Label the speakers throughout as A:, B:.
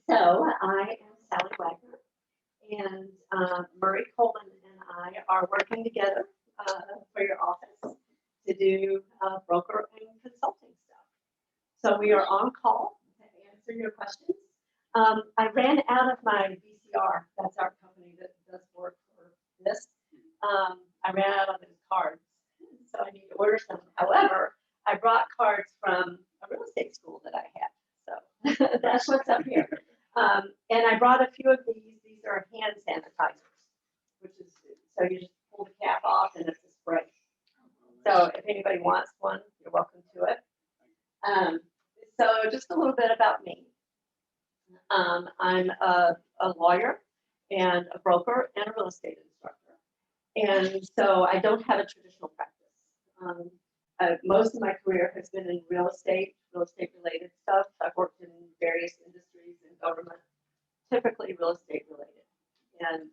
A: So I am Sallie Wagner, and Murray Coleman and I are working together for your office to do broker and consulting stuff. So we are on call to answer your questions. I ran out of my VCR. That's our company that does work for this. I ran out of those cards, so I need to order some. However, I brought cards from a real estate school that I had. So that's what's up here. And I brought a few of these. These are hand sanitizers, which is, so you just pull the cap off and it's a spray. So if anybody wants one, you're welcome to it. So just a little bit about me. I'm a lawyer and a broker and a real estate instructor. And so I don't have a traditional practice. Most of my career has been in real estate related stuff. I've worked in various industries and government, typically real estate related. And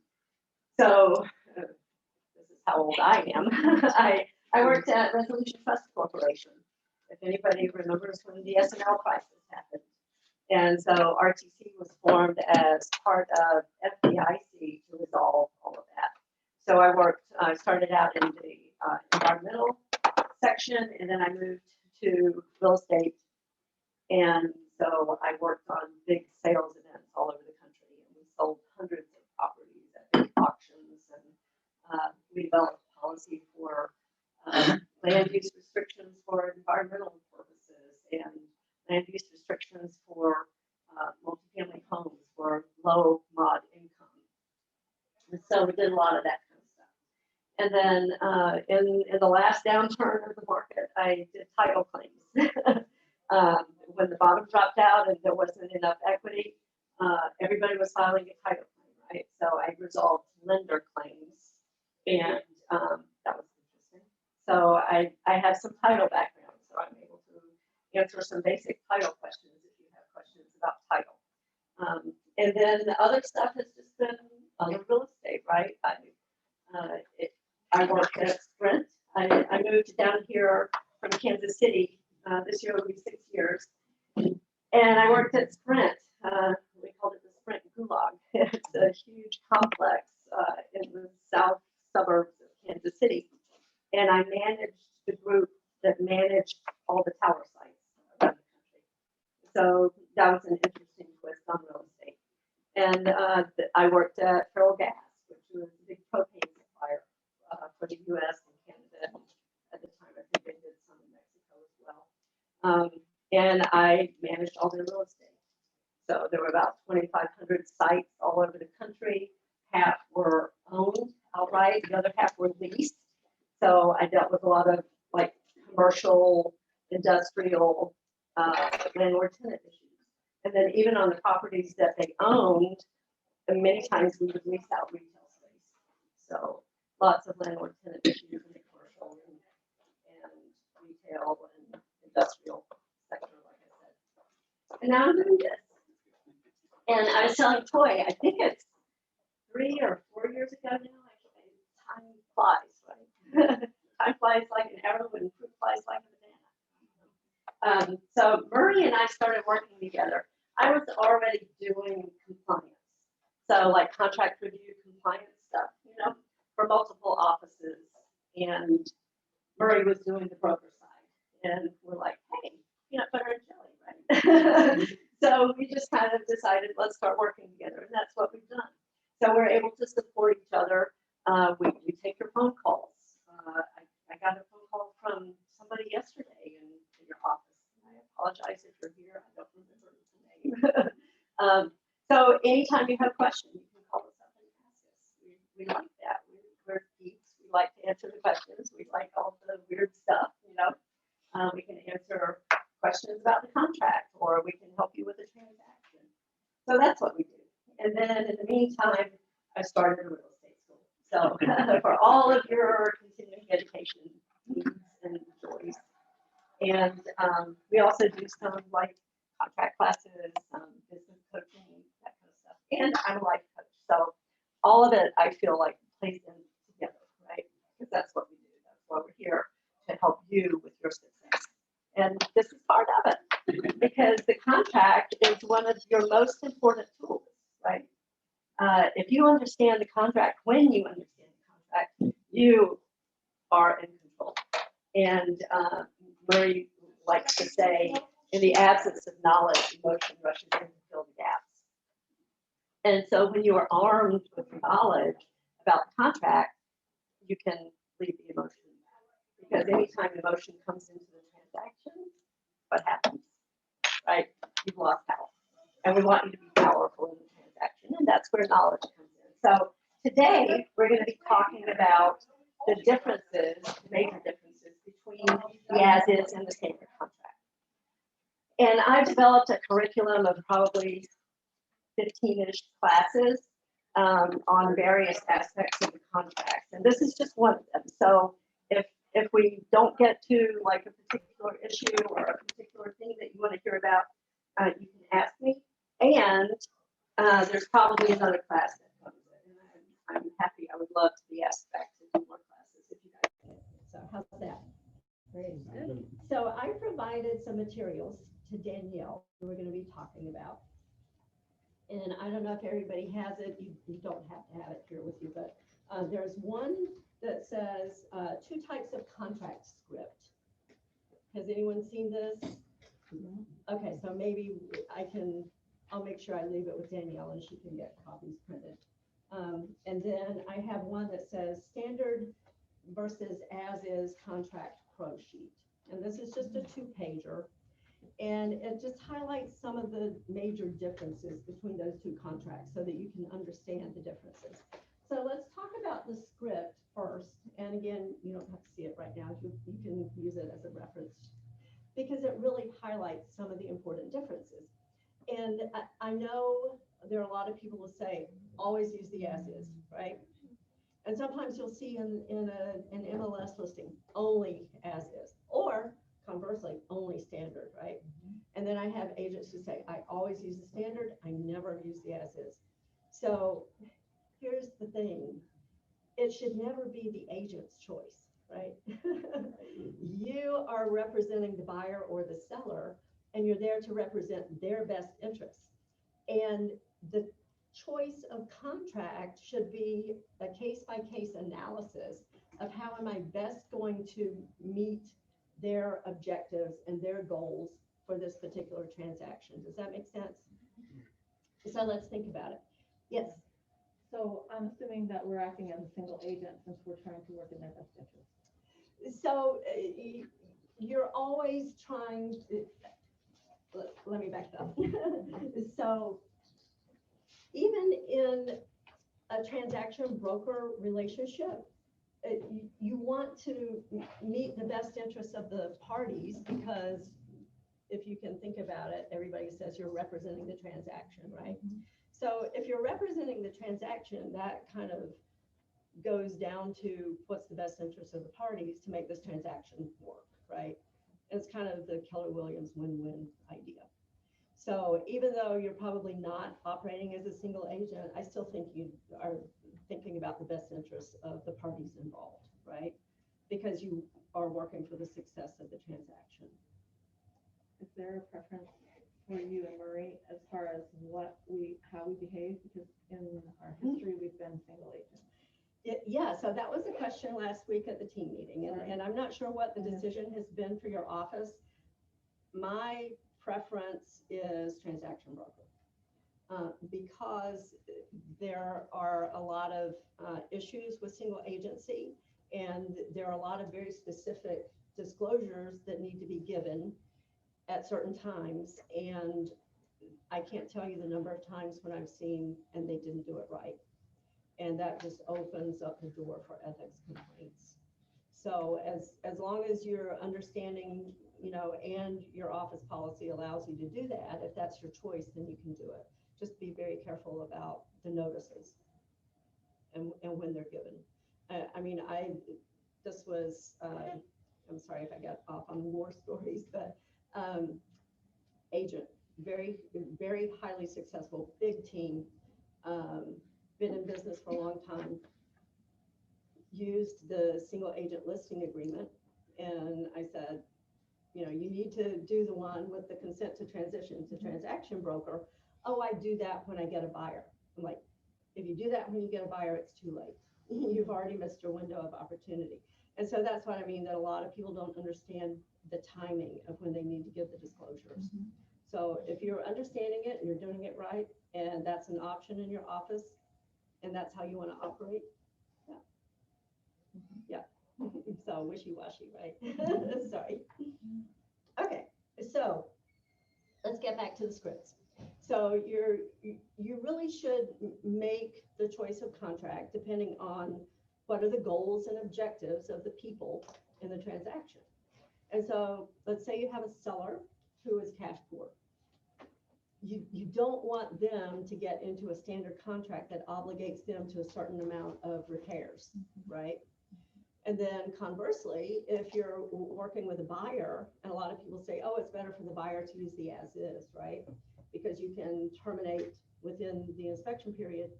A: so this is how old I am. I worked at Resolution Trust Corporation, if anybody remembers when the S&L crisis happened. And so RTC was formed as part of FDIC to resolve all of that. So I started out in the environmental section, and then I moved to real estate. And so I worked on big sales events all over the country, and we sold hundreds of properties at big auctions, and we developed policy for land use restrictions for environmental purposes and land use restrictions for multifamily homes for low mod income. And so we did a lot of that kind of stuff. And then in the last downturn of the market, I did title claims. When the bottom dropped out and there wasn't enough equity, everybody was filing a title claim, right? So I resolved lender claims, and that was interesting. So I have some title background, so I'm able to answer some basic title questions if you have questions about title. And then the other stuff has just been other real estate, right? I worked at Sprint. I moved down here from Kansas City. This year will be 6 years. And I worked at Sprint. We called it the Sprint Gulag. It's a huge complex in the south suburbs of Kansas City. And I managed the group that managed all the tower sites around the country. So that was an interesting twist on real estate. And I worked at Feral Gas, which was a big propane supplier for the U.S. and Canada. At the time, I think they did some in Mexico as well. And I managed all their real estate. So there were about 2,500 sites all over the country. Half were owned outright, the other half were leased. So I dealt with a lot of like commercial, industrial, landlord tenant issues. And then even on the properties that they owned, and many times we would lease out retail space. So lots of landlord tenant issues in the commercial and retail and industrial sector, like I said. And now I'm doing this. And I was telling Toy, I think it's 3 or 4 years ago now. Time flies, right? Time flies like an arrow and fruit flies like a banana. So Murray and I started working together. I was already doing compliance. So like contract review compliance stuff, for multiple offices. And Murray was doing the broker side. And we're like, hey, peanut butter and jelly, right? So we just kind of decided, let's start working together. And that's what we've done. So we're able to support each other. We take your phone calls. I got a phone call from somebody yesterday in your office. I apologize if you're here. I don't remember the name. So anytime you have questions, you can call us up and ask us. We like that. We're geeks. We like to answer the questions. We like all the weird stuff, We can answer questions about the contract, or we can help you with a transaction. So that's what we do. And then in the meantime, I started a real estate school. So for all of your continuing education needs and joys. And we also do some like contract classes, business coaching, that kind of stuff. And I'm a life coach. So all of it, I feel like plays in together, right? Because that's what we do. That's why we're here, to help you with your success. And this is part of it, because the contract contract is one of your most important tools, right? If you understand the contract, when you understand the contract, you are in control. And Murray likes to say, in the absence of knowledge, emotion rushes in to fill the gaps. And so when you are armed with knowledge about the contract, you can leave the emotion. Because anytime emotion comes into the transaction, what happens? Right? You've lost power. And we want you to be powerful in the transaction. And that's where knowledge comes in. So today, we're going to be talking about the differences, major differences between the as-is and the standard contract. And I've developed a curriculum of probably 15-ish classes on various aspects of the contracts. And this is just one of them. So if we don't get to like a particular issue or a particular thing that you want to hear about, you can ask me. And there's probably another class that comes in. And I'm happy. I would love to be asked back to do more classes if you guys can. So how's that? Great. So I provided some materials to Danielle who we're going to be talking about. And I don't know if everybody has it. You don't have to have it here with you, but there's one that says 2 types of contract script. Has anyone seen this? Okay, so maybe I'll make sure I leave it with Danielle and she can get copies printed. And then I have one that says standard versus as-is contract pro sheet. And this is just a 2-pager. And it just highlights some of the major differences between those 2 contracts so that you can understand the differences. So let's talk about the script first. And again, you don't have to see it right now. You can use it as a reference because it really highlights some of the important differences. And I know there are a lot of people who say, always use the as-is, right? And sometimes you'll see in an MLS listing, only as-is, or conversely, only standard, right? And then I have agents who say, I always use the standard, I never use the as-is. So here's the thing, it should never be the agent's choice, right? You are representing the buyer or the seller, and you're there to represent their best interests. And the choice of contract should be a case-by-case analysis of how am I best going to meet their objectives and their goals for this particular transaction. Does that make sense? So let's think about it. Yes.
B: So I'm assuming that we're acting as a single agent since we're trying to work in their best interest.
A: So you're always trying to, let me back up. So even in a transaction broker relationship, you want to meet the best interests of the parties because if you can think about it, everybody says you're representing the transaction, right? Mm-hmm. So if you're representing the transaction, that kind of goes down to what's the best interest of the parties to make this transaction work, right? It's kind of the Keller Williams win-win idea. So even though you're probably not operating as a single agent, I still think you are thinking about the best interests of the parties involved, right? Because you are working for the success of the transaction.
B: Is there a preference for you and Murray as far as how we behave? Because in our history, we've been single agents.
A: Yeah, so that was a question last week at the team meeting, and I'm not sure what the decision has been for your office. My preference is transaction broker because there are a lot of issues with single agency, and there are a lot of very specific disclosures that need to be given at certain times, and I can't tell you the number of times when I've seen and they didn't do it right. And that just opens up the door for ethics complaints. So as long as you're understanding, and your office policy allows you to do that, if that's your choice, then you can do it. Just be very careful about the notices and when they're given. This was, I'm sorry if I got off on war stories, but agent, very, very highly successful, big team, been in business for a long time, used the single agent listing agreement. And I said,
C: you need to do the one with the consent to transition to transaction broker. Oh, I do that when I get a buyer. I'm like, if you do that when you get a buyer, it's too late. You've already missed your window of opportunity. And so that's what I mean, that a lot of people don't understand the timing of when they need to give the disclosures. So if you're understanding it and you're doing it right, and that's an option in your office, and that's how you want to operate, yeah. So wishy-washy, right? Sorry. Okay, so let's get back to the scripts. So you really should make the choice of contract depending on what are the goals and objectives of the people in the transaction. And so let's say you have a seller who is cash poor. You don't want them to get into a standard contract that obligates them to a certain amount of repairs, right? And then conversely, if you're working with a buyer, and a lot of people say, oh, it's better for the buyer to use the as is, right? Because you can terminate within the inspection period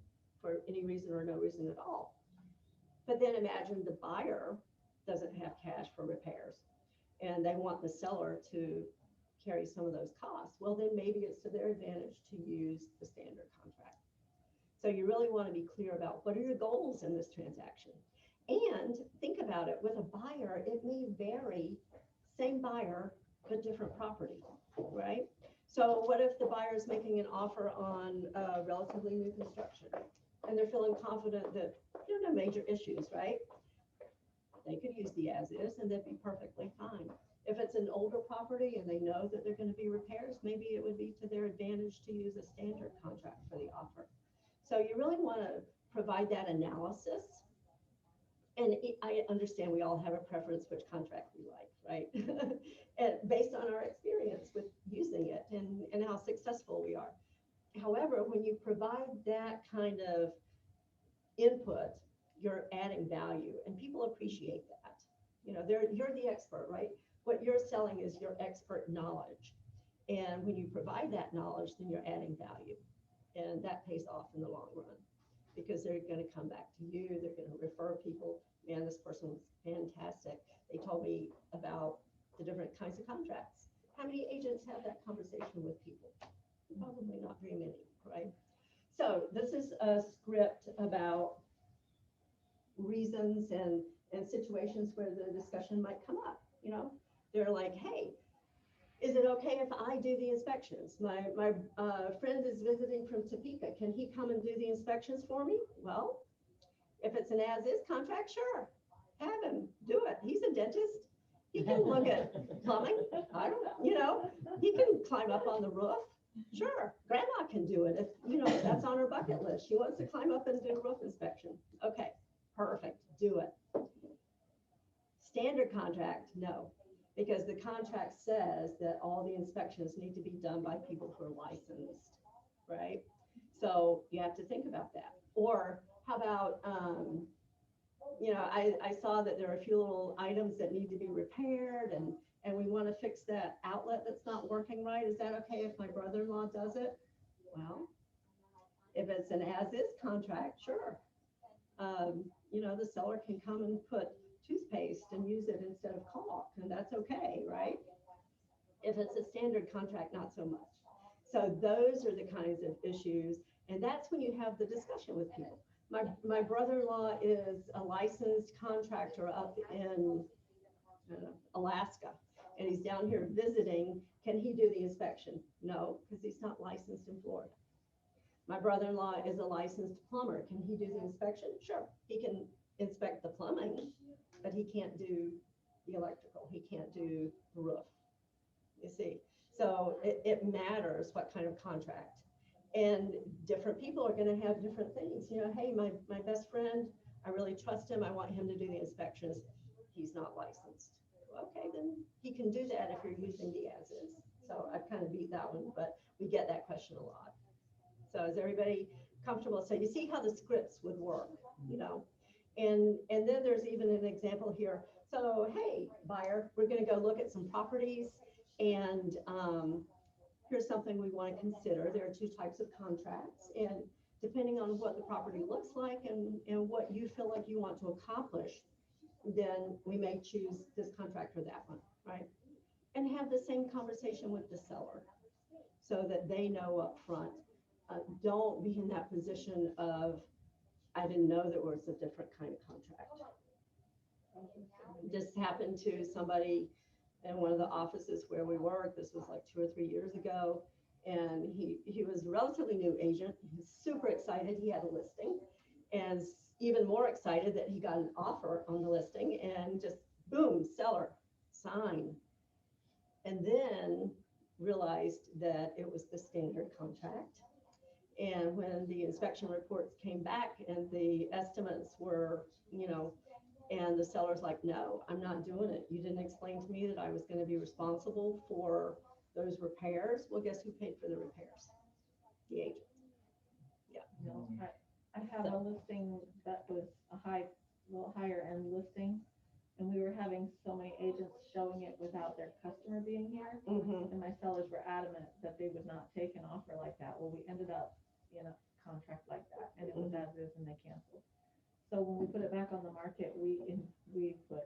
C: for any reason or no reason at all. But then imagine the buyer doesn't have cash for repairs and they want the seller to carry some of those costs. Well, then maybe it's to their advantage to use the standard contract. So you really want to be clear about what are your goals in this transaction. And think about it, with a buyer, it may vary, same buyer, but different property, right? So what if the buyer is making an offer on relatively new construction and they're feeling confident that there are no major issues, right? They could use the as is and that'd be perfectly fine. If it's an older property and they know that there are going to be repairs, maybe it would be to their advantage to use a standard contract for the offer. So you really want to provide that analysis. And I understand we all have a preference which contract we like, right? And based on our experience with using it and how successful we are. However, when you provide that kind of input, you're adding value and people appreciate that. You're the expert, right? What you're selling is your expert knowledge. And when you provide that knowledge, then you're adding value. And that pays off in the long run because they're going to come back to you. They're going to refer people. Man, this person was fantastic. They told me about the different kinds of contracts. How many agents have that conversation with people? Probably not very many, right? So this is a script about reasons and situations where the discussion might come up. They're like, hey, is it okay if I do the inspections? My friend is visiting from Topeka. Can he come and do the inspections for me? Well, if it's an as-is contract, sure, have him do it. He's a dentist. He can look at plumbing. I don't, he can climb up on the roof. Sure, grandma can do it if, that's on her bucket list. She wants to climb up and do roof inspection. Okay, perfect, do it. Standard contract, no, because the contract says that all the inspections need to be done by people who are licensed, right? So you have to think about that. Or how about, I saw that there are a few little items that need to be repaired and we want to fix that outlet that's not working right. Is that okay if my brother-in-law does it? Well, if it's an as-is contract, sure. The seller can come and put toothpaste and use it instead of caulk, and that's okay, right? If it's a standard contract, not so much. So those are the kinds of issues, and that's when you have the discussion with people. My brother-in-law is a licensed contractor up in Alaska, and he's down here visiting. Can he do the inspection? No, because he's not licensed in Florida. My brother-in-law is a licensed plumber. Can he do the inspection? Sure, he can inspect the plumbing, but he can't do the electrical. He can't do the roof. You see, so it matters what kind of contract. And different people are going to have different things. Hey, my best friend, I really trust him. I want him to do the inspections. He's not licensed. Okay, then he can do that if you're using the as-is. So I've kind of beat that one, but we get that question a lot. So is everybody comfortable? So you see how the scripts would work, and then there's even an example here. So, hey, buyer, we're going to go look at some properties, and here's something we want to consider. There are two types of contracts, and depending on what the property looks like and what you feel like you want to accomplish, then we may choose this contract or that one, right? and have the same conversation with the seller so that they know up front. Don't be in that position of, I didn't know there was a different kind of contract. This happened to somebody in one of the offices where we work. This was like 2 or 3 years ago. And he was a relatively new agent. He was super excited he had a listing, and even more excited that he got an offer on the listing, and just boom, seller, sign. And then realized that it was the standard contract. And when the inspection reports came back and the estimates were, and the seller's like, no, I'm not doing it. You didn't explain to me that I was going to be responsible for those repairs. Well, guess who paid for the repairs? The agent.
B: No, I have a listing that was a little higher end listing, and we were having so many agents showing it without their customer being here,
C: Mm-hmm.
B: and my sellers were adamant that they would not take an offer like that. Well, we ended up in a contract like that, and it was as is, and they canceled. So when we put it back on the market, we put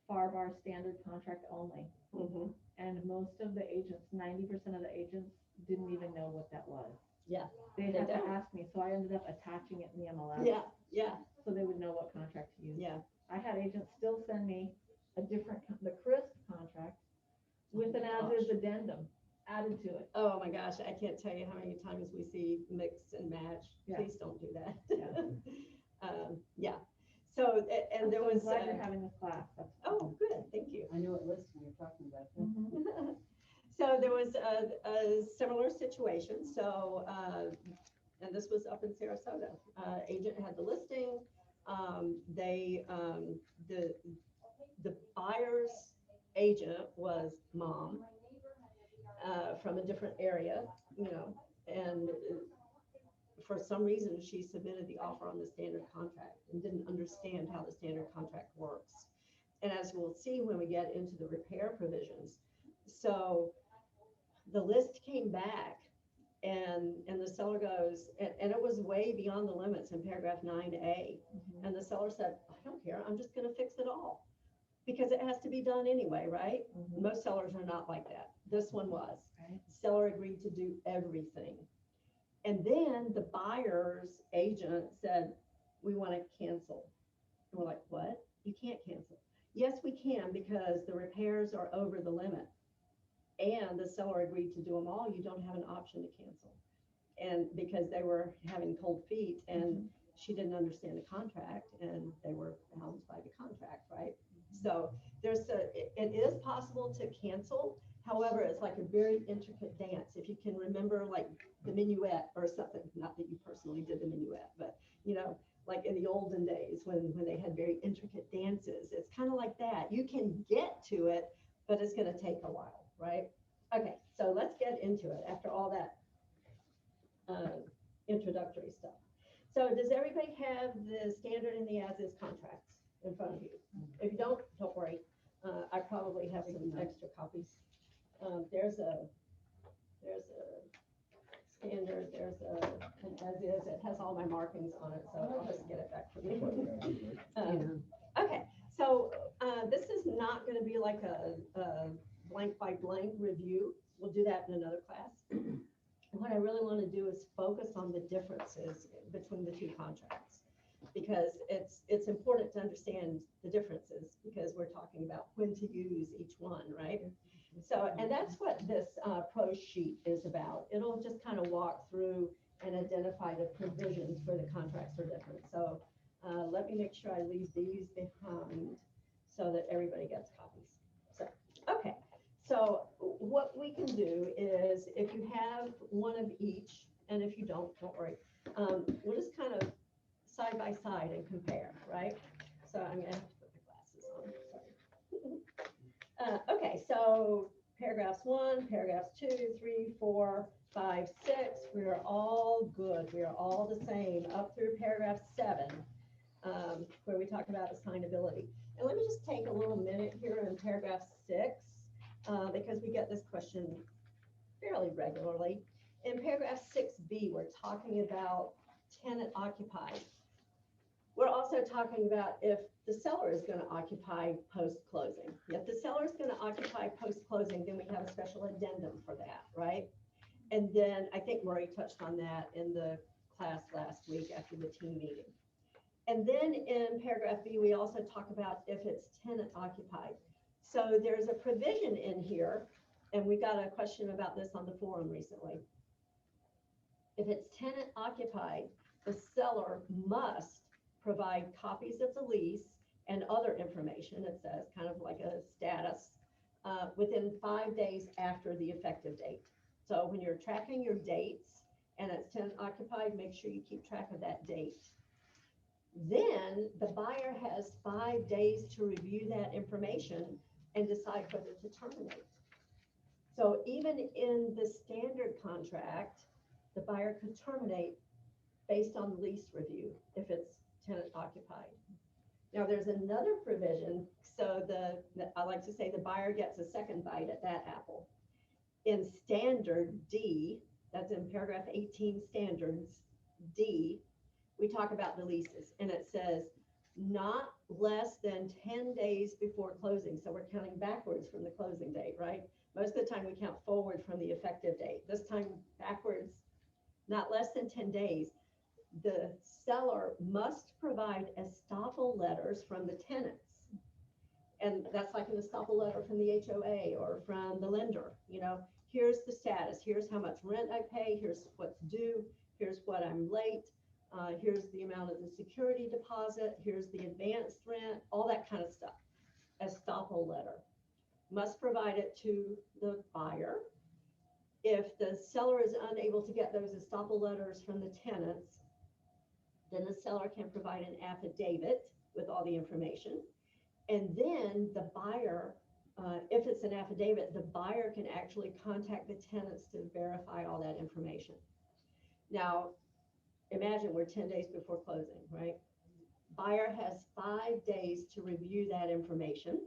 B: FAR bar standard contract only,
C: Mm-hmm.
B: and most of the agents, 90% of the agents, didn't even know what that was.
C: Yeah.
B: They
C: They
B: had to
C: don't.
B: ask me, so I ended up attaching it in the MLS.
C: Yeah. Yeah.
B: So they would know what contract to use.
C: Yeah.
B: I had agents still send me a different, the crisp contract with an
C: Oh,
B: as-is addendum added to it.
C: Oh my gosh, I can't tell you how many times we see mix and match.
B: Yeah.
C: Please don't do that.
B: Yeah.
C: Yeah. So, and there
B: So I'm
C: was,
B: glad you're having this class. That's
C: oh, good, thank you.
D: I know what listing you're talking about.
B: Mhm.
C: So there was a similar situation. So, and this was up in Sarasota. Agent had the listing. The buyer's agent was mom from a different area, and for some reason she submitted the offer on the standard contract and didn't understand how the standard contract works. And as we'll see when we get into the repair provisions, so the list came back and the seller goes, and it was way beyond the limits in paragraph 9A.
B: Mhm.
C: And the seller said, I don't care, I'm just gonna fix it all. Because it has to be done anyway, right?
B: Mhm.
C: Most sellers are not like that. This one was.
B: Right.
C: Seller agreed to do everything. And then the buyer's agent said, we want to cancel. And we're like, what? You can't cancel. Yes, we can, because the repairs are over the limit. And the seller agreed to do them all. You don't have an option to cancel. And because they were having cold feet and she didn't understand the contract and they were bound by the contract, right? So it is possible to cancel. However, it's like a very intricate dance. If you can remember like the minuet or something, not that you personally did the minuet, but like in the olden days when they had very intricate dances, it's kind of like that. You can get to it, but it's going to take a while, right? Okay, so let's get into it after all that introductory stuff. So does everybody have the standard and the as-is contracts in front of you? If you don't worry. I probably have some extra copies. There's a standard, there's an as-is. It has all my markings on it, so I'll just get it back from you. Okay, so this is not going to be like a blank by blank review. We'll do that in another class. What I really want to do is focus on the differences between the two contracts, because it's important to understand the differences, because we're talking about when to use each one, right? So, and that's what this pro sheet is about. It'll just kind of walk through and identify the provisions where the contracts are different. So let me make sure I leave these behind so that everybody gets copies. So, okay. So what we can do is, if you have one of each, and if you don't worry, we'll just kind of side by side and compare, right? So I'm gonna have to put the glasses on, sorry. Okay, so paragraphs 1, paragraphs 2, 3, 4, 5, 6, we are all good. We are all the same up through paragraph 7, where we talk about assignability. And let me just take a little minute here in paragraph 6, because we get this question fairly regularly. In paragraph 6B, we're talking about tenant occupied. We're also talking about if the seller is going to occupy post-closing. If the seller is going to occupy post-closing, then we have a special addendum for that, right? And then I think Murray touched on that in the class last week after the team meeting. And then in paragraph B, we also talk about if it's tenant occupied. So there's a provision in here, and we got a question about this on the forum recently. If it's tenant occupied, the seller must provide copies of the lease and other information, it says, kind of like a status, within 5 days after the effective date. So when you're tracking your dates and it's tenant occupied, make sure you keep track of that date. Then the buyer has 5 days to review that information and decide whether to terminate. So even in the standard contract, the buyer could terminate based on the lease review if it's tenant occupied. Now there's another provision, so I like to say the buyer gets a second bite at that apple. In standard D, that's in paragraph 18 standards D, we talk about the leases, and it says not less than 10 days before closing. So we're counting backwards from the closing date, right? Most of the time we count forward from the effective date. This time backwards, not less than 10 days. The seller must provide estoppel letters from the tenants. And that's like an estoppel letter from the HOA or from the lender. You know, here's the status, here's how much rent I pay, here's what's due, here's what I'm late, here's the amount of the security deposit, here's the advanced rent, all that kind of stuff. Estoppel letter. Must provide it to the buyer. If the seller is unable to get those estoppel letters from the tenants, then the seller can provide an affidavit with all the information. And then the buyer, if it's an affidavit, the buyer can actually contact the tenants to verify all that information. Now, imagine we're 10 days before closing, right? Buyer has 5 days to review that information.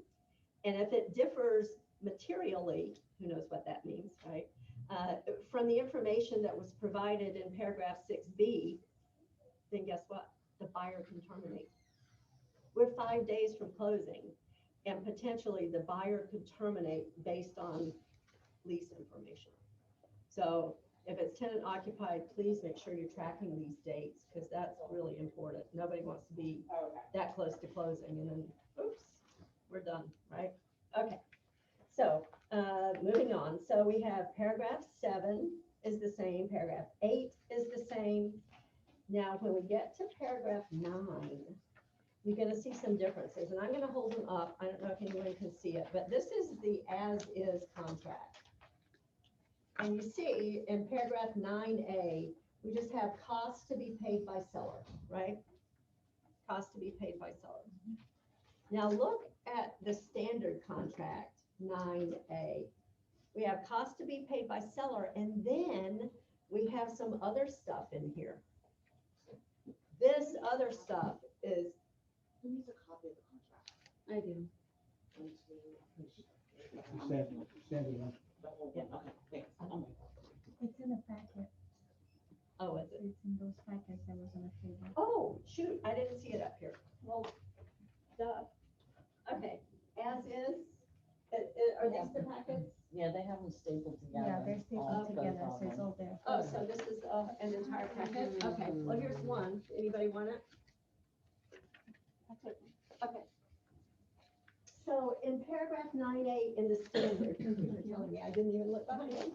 C: And if it differs materially, who knows what that means, right? From the information that was provided in paragraph 6B, then guess what? The buyer can terminate. We're 5 days from closing, and potentially the buyer could terminate based on lease information. So if it's tenant occupied, please make sure you're tracking these dates, because that's really important. Nobody wants to be that close to closing and then, oops, we're done, right? Okay, so moving on. So we have paragraph 7 is the same, paragraph 8 is the same. Now, when we get to paragraph 9, you're going to see some differences, and I'm going to hold them up. I don't know if anyone can see it, but this is the as-is contract. And you see in paragraph 9A, we just have costs to be paid by seller, right? Costs to be paid by seller. Now look at the standard contract, 9A. We have costs to be paid by seller, and then we have some other stuff in here. This other stuff is.
D: Who needs a copy of the contract?
A: I do.
D: Standard one.
C: Yeah.
D: Okay, thanks.
E: It's in the packet.
C: Oh, is it?
E: It's in those packets that was on the table.
C: Oh, shoot, I didn't see it up here. Well, duh. Okay, as is, are these the packets?
D: Yeah, they have them stapled together.
E: Yeah, they're
D: All
E: stapled
D: goes
E: together,
D: on
E: so it's
D: them.
E: all there.
C: Oh, so this is an entire packet? Okay, well, here's one. Anybody want it? Okay. So in paragraph 9A in the standard, you're telling me I didn't even look behind it.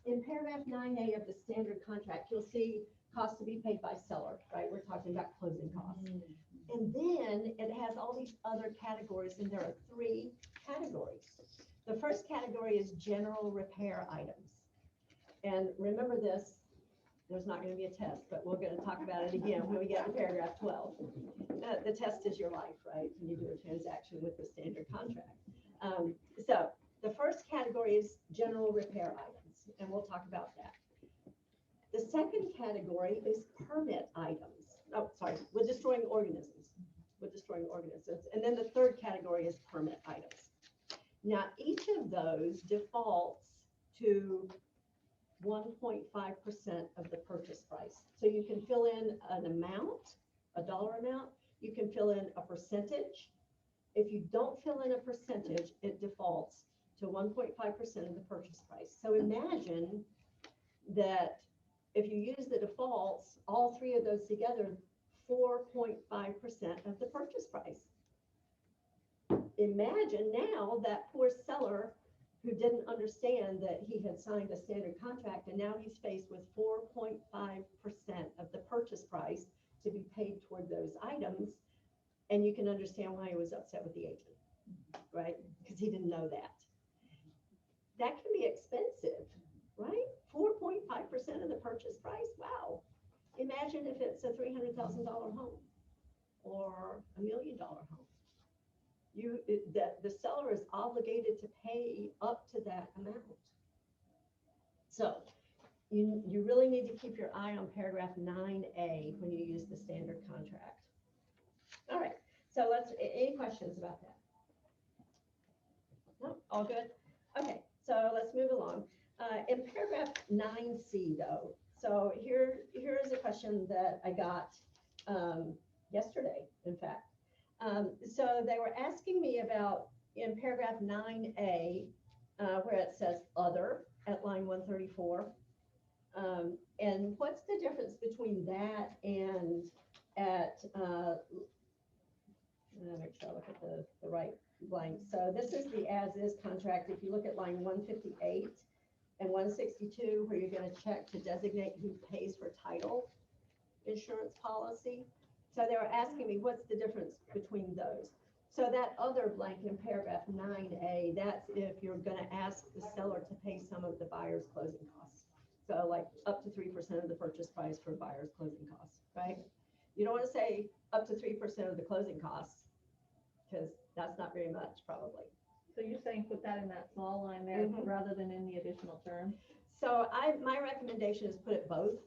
C: In paragraph 9A of the standard contract, you'll see costs to be paid by seller, right? We're talking about closing costs. And then it has all these other categories, and there are 3 categories. The first category is general repair items. And remember this, there's not going to be a test, but we're going to talk about it again when we get to paragraph 12. The test is your life, right? When you do a transaction with the standard contract. So the first category is general repair items, and we'll talk about that. The second category is permit items. Oh, sorry, we're destroying organisms. We're destroying organisms. And then the third category is permit items. Now, each of those defaults to 1.5% of the purchase price. So you can fill in an amount a dollar amount, you can fill in a percentage. If you don't fill in a percentage, it defaults to 1.5% of the purchase price. So imagine that if you use the defaults, all three of those together, 4.5% of the purchase price. Imagine now that poor seller who didn't understand that he had signed a standard contract, and now he's faced with 4.5% of the purchase price to be paid toward those items. And you can understand why he was upset with the agent, right? Because he didn't know that. That can be expensive, right? 4.5% of the purchase price, wow. Imagine if it's a $300,000 home or $1 million home. The seller is obligated to pay up to that amount. So you really need to keep your eye on paragraph 9A when you use the standard contract. All right, so any questions about that? No, all good? Okay, so let's move along. In paragraph 9C though, so here is a question that I got yesterday, in fact. So they were asking me about in paragraph 9A, where it says other at line 134. And what's the difference between that and at, make sure I look at the right blank. So this is the as-is contract. If you look at line 158 and 162, where you're going to check to designate who pays for title insurance policy. So they were asking me, what's the difference between those? So that other blank in paragraph 9A, that's if you're going to ask the seller to pay some of the buyer's closing costs. So like up to 3% of the purchase price for buyer's closing costs, right? You don't want to say up to 3% of the closing costs, because that's not very much probably.
B: So you're saying put that in that small line there rather than in the additional term?
C: So my recommendation is put it both.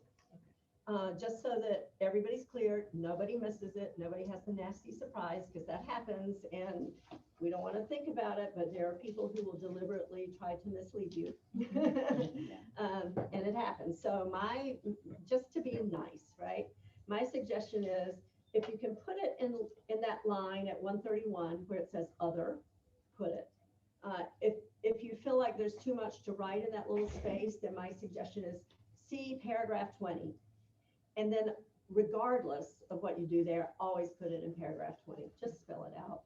C: Just so that everybody's clear, nobody misses it, nobody has the nasty surprise, because that happens, and we don't want to think about it, but there are people who will deliberately try to mislead you. And it happens. So just to be nice, right? My suggestion is, if you can put it in that line at 131 where it says other, put it. If you feel like there's too much to write in that little space, then my suggestion is see paragraph 20. And then regardless of what you do there, always put it in paragraph 20, just spell it out.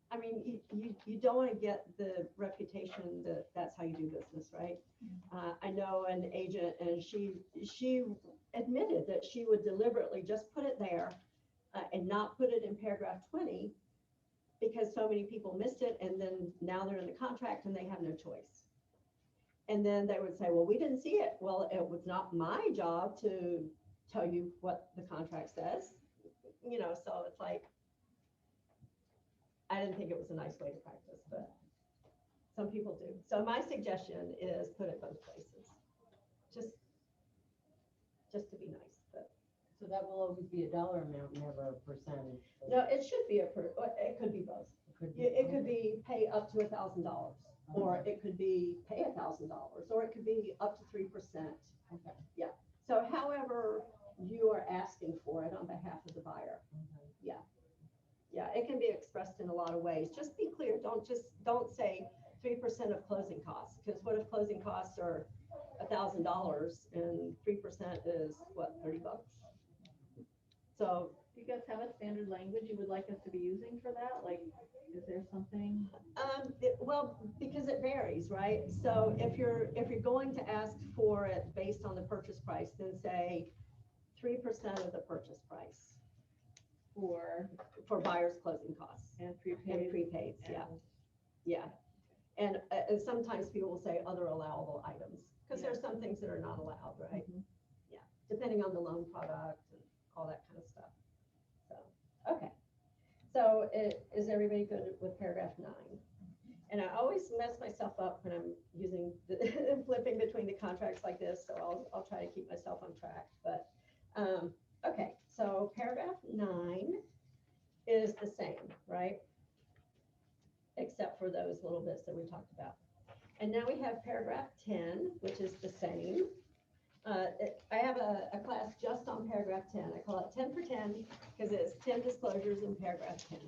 C: I mean, you don't want to get the reputation that that's how you do business, right? I know an agent, and she admitted that she would deliberately just put it there and not put it in paragraph 20 because so many people missed it, and then now they're in the contract and they have no choice. And then they would say, well, we didn't see it. Well, it was not my job to tell you what the contract says, so it's like, I didn't think it was a nice way to practice, but some people do. So my suggestion is put it both places, just to be nice. But
D: So that will always be a dollar amount, never a percentage.
C: no, it should be it could be both. It could be pay up to $1,000, or it could be pay $1,000, or it could be up to 3%.
D: Okay.
C: Yeah. So however you are asking for it on behalf of the buyer. Yeah, it can be expressed in a lot of ways. Just be clear. Don't say 3% of closing costs, because what if closing costs are $1,000 and 3% is what, 30 bucks? So
B: Do you guys have a standard language you would like us to be using for that? Like, is there something?
C: well, because it varies, right? So if you're going to ask for it based on the purchase price, then say 3% of the purchase price for buyer's closing costs
B: And
C: and prepaids. Yeah. And sometimes people will say other allowable items, because there's some things that are not allowed, right? Yeah, depending on the loan product and all that kind of stuff. So, okay. So is everybody good with paragraph 9? And I always mess myself up when I'm using flipping between the contracts like this, so I'll try to keep myself on track. But okay, so paragraph 9 is the same, right? Except for those little bits that we talked about. And now we have paragraph 10, which is the same. I have a class just on paragraph 10. I call it 10 for 10, because it's 10 disclosures in paragraph 10.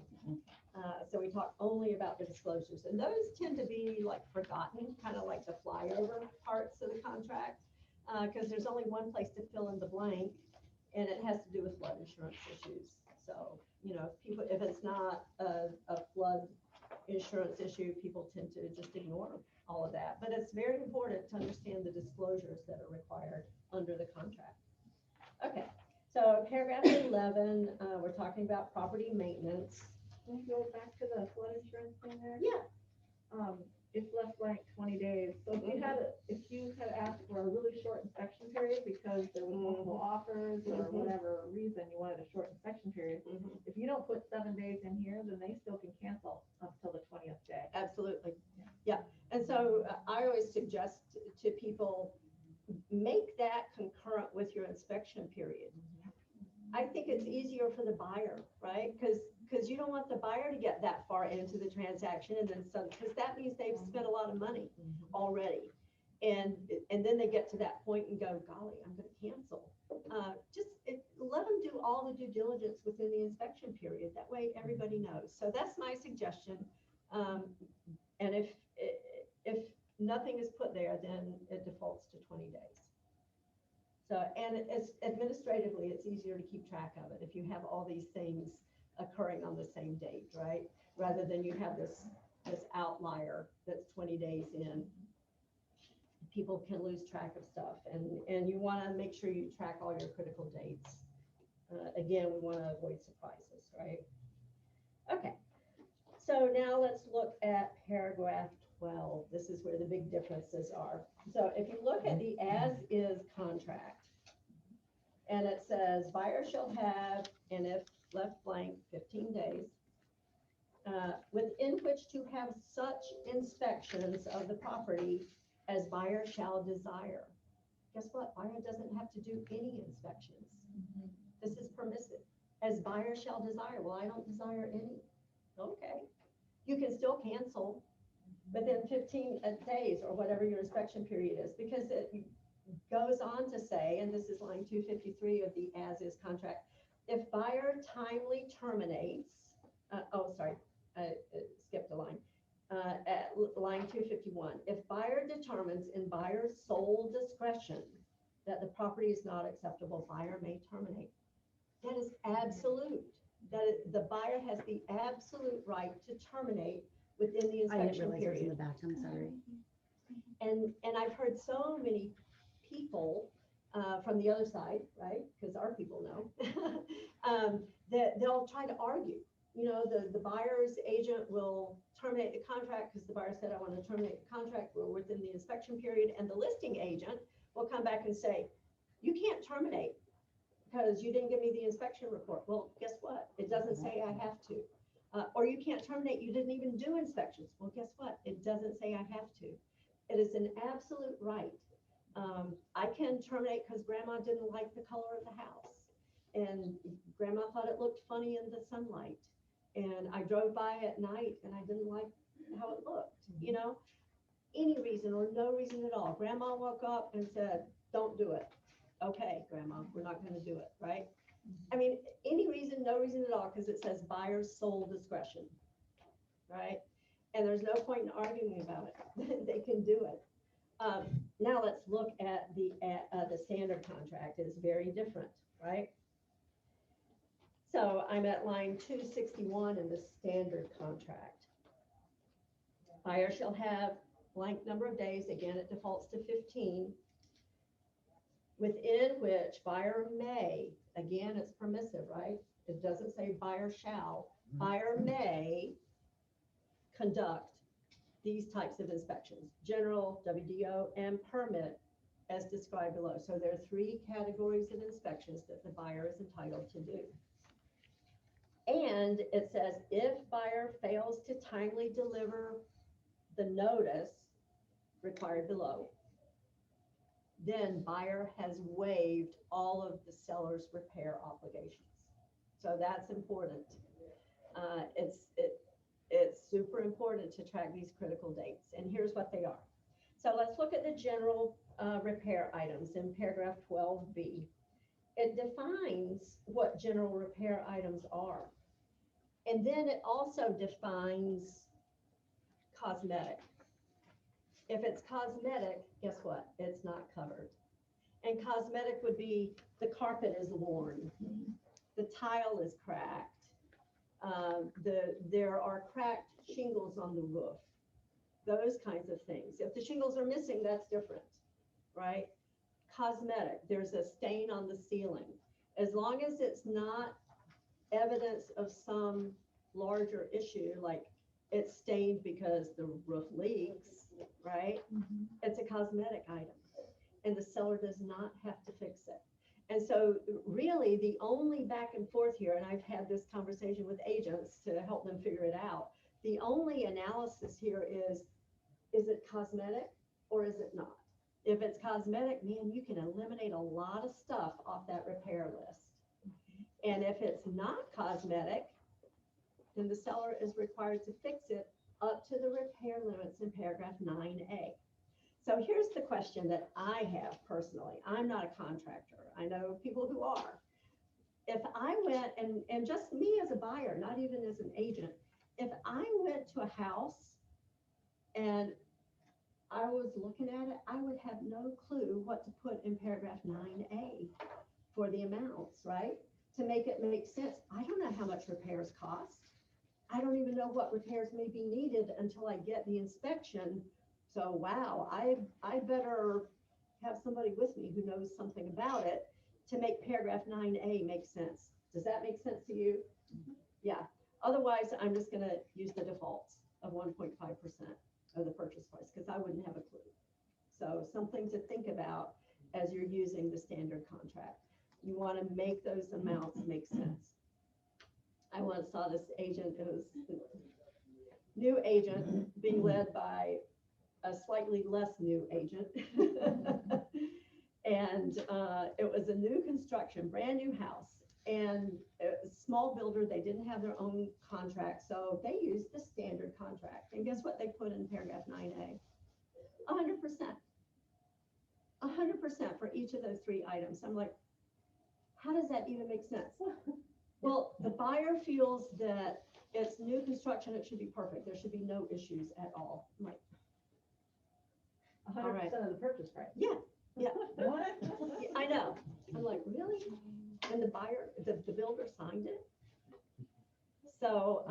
C: So we talk only about the disclosures, and those tend to be like forgotten, kind of like the flyover parts of the contract, because there's only one place to fill in the blank, and it has to do with flood insurance issues. So, you know, people, if it's not a flood insurance issue, people tend to just ignore all of that. But it's very important to understand the disclosures that are required under the contract. Okay, so paragraph 11, we're talking about property maintenance.
B: Can we go back to the flood insurance thing there?
C: Yeah.
B: It's left blank 20 days, so if you had asked for a really short inspection period because there was multiple offers or whatever reason you wanted a short inspection period, if you don't put 7 days in here, then they still can cancel up till the 20th day.
C: Absolutely. Yeah. And so I always suggest to people, make that concurrent with your inspection period. I think it's easier for the buyer, right? Because you don't want the buyer to get that far into the transaction and then some, because that means they've spent a lot of money already. And then they get to that point and go, golly, I'm going to cancel. Let them do all the due diligence within the inspection period. That way everybody knows. So that's my suggestion. And if nothing is put there, then it defaults to 20 days. So, and it's administratively, it's easier to keep track of it if you have all these things occurring on the same date, right? Rather than you have this outlier that's 20 days in. People can lose track of stuff, and you want to make sure you track all your critical dates. Again, we want to avoid surprises, right? Okay, so now let's look at paragraph 12. This is where the big differences are. So if you look at the as-is contract, and it says buyer shall have, and if left blank, 15 days, within which to have such inspections of the property as buyer shall desire. Guess what? Buyer doesn't have to do any inspections. This is permissive. As buyer shall desire. Well, I don't desire any. Okay. You can still cancel within 15 days or whatever your inspection period is, because it goes on to say, and this is line 253 of the as-is contract, if buyer timely terminates, skipped a line, at line 251, if buyer determines in buyer's sole discretion that the property is not acceptable, buyer may terminate. That is absolute. The buyer has the absolute right to terminate within the
F: I didn't
C: inspection
F: realize it was in
C: period.
F: the back, I'm sorry.
C: And I've heard so many people from the other side, right? Because our people know, that they'll try to argue. You know, the buyer's agent will terminate the contract because the buyer said, I want to terminate the contract. We're within the inspection period. And the listing agent will come back and say, you can't terminate because you didn't give me the inspection report. Well, guess what? It doesn't say I have to. Or you can't terminate, you didn't even do inspections. Well, guess what? It doesn't say I have to. It is an absolute right. I can terminate because grandma didn't like the color of the house. And grandma thought it looked funny in the sunlight. And I drove by at night and I didn't like how it looked, you know? Any reason or no reason at all. Grandma woke up and said, don't do it. Okay, grandma, we're not going to do it, right? I mean, any reason, no reason at all, because it says buyer's sole discretion, right? And there's no point in arguing about it. They can do it. Now let's look at the standard contract. It's very different, right? So I'm at line 261 in the standard contract. Buyer shall have blank number of days. Again, it defaults to 15. Within which buyer may, again, it's permissive, right? It doesn't say buyer shall. Buyer may conduct these types of inspections: general, WDO, and permit as described below. So there are 3 categories of inspections that the buyer is entitled to do. And it says if buyer fails to timely deliver the notice required below, then buyer has waived all of the seller's repair obligations. So that's important. It's super important to track these critical dates. And here's what they are. So let's look at the general repair items in paragraph 12B. it defines what general repair items are. And then it also defines cosmetic. If it's cosmetic, guess what? It's not covered. And cosmetic would be the carpet is worn, the tile is cracked, there are cracked shingles on the roof, those kinds of things. If the shingles are missing, that's different, right? Cosmetic, there's a stain on the ceiling. As long as it's not evidence of some larger issue, like it's stained because the roof leaks, right? It's a cosmetic item, and the seller does not have to fix it. And so really the only back and forth here, and I've had this conversation with agents to help them figure it out, the only analysis here is it cosmetic or is it not? If it's cosmetic, man, you can eliminate a lot of stuff off that repair list. And if it's not cosmetic, then the seller is required to fix it up to the repair limits in paragraph 9A. So here's the question that I have personally. I'm not a contractor. I know people who are. If I went, and just me as a buyer, not even as an agent, if I went to a house and I was looking at it, I would have no clue what to put in paragraph 9A for the amounts, right? To make it make sense. I don't know how much repairs cost. I don't even know what repairs may be needed until I get the inspection. So, wow, I better have somebody with me who knows something about it to make paragraph 9A make sense. Does that make sense to you? Yeah. Otherwise, I'm just gonna use the defaults of 1.5% of the purchase price because I wouldn't have a clue. So something to think about as you're using the standard contract. You want to make those amounts make sense. I once saw this agent, it was a new agent being led by a slightly less new agent. And it was a new construction, brand new house. And it was a small builder, they didn't have their own contract, so they used the standard contract. And guess what they put in paragraph 9A? 100%. 100% for each of those three items. I'm like, how does that even make sense? Well, the buyer feels that it's new construction, it should be perfect. There should be no issues at all. I'm like,
B: 100% of the purchase price.
C: yeah, yeah,
B: What?
C: I know. I'm like, really? And the buyer, the builder signed it? So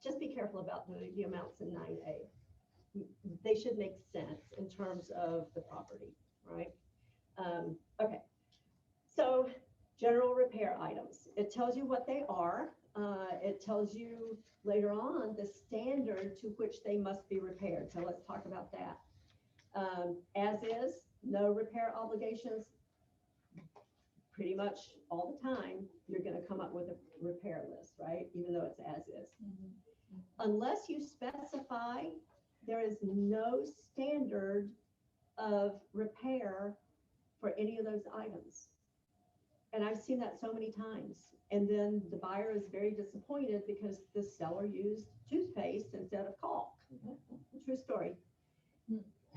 C: just be careful about the amounts in 9A. They should make sense in terms of the property, right? Okay, so general repair items. It tells you what they are. It tells you later on the standard to which they must be repaired. So let's talk about that. As is, no repair obligations. Pretty much all the time, you're going to come up with a repair list, right? Even though it's as is. Unless you specify, there is no standard of repair for any of those items. And I've seen that so many times. And then the buyer is very disappointed because the seller used toothpaste instead of caulk. True story.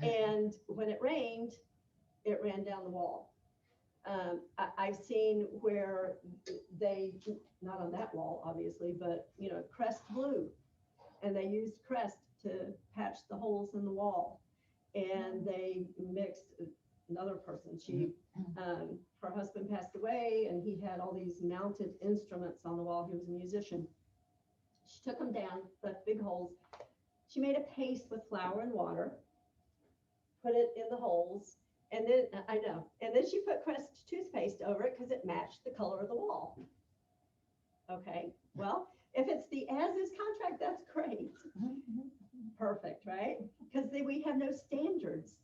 C: And when it rained, it ran down the wall. I've seen where they, not on that wall, obviously, but, you know, Crest glue, and they used Crest to patch the holes in the wall. And they mixed another person. Her husband passed away, and he had all these mounted instruments on the wall. He was a musician. She took them down, left big holes. She made a paste with flour and water, put it in the holes. And then, I know, and then she put Crest toothpaste over it because it matched the color of the wall. Okay, well, if it's the as-is contract, that's great. Perfect, right? Because we have no standards.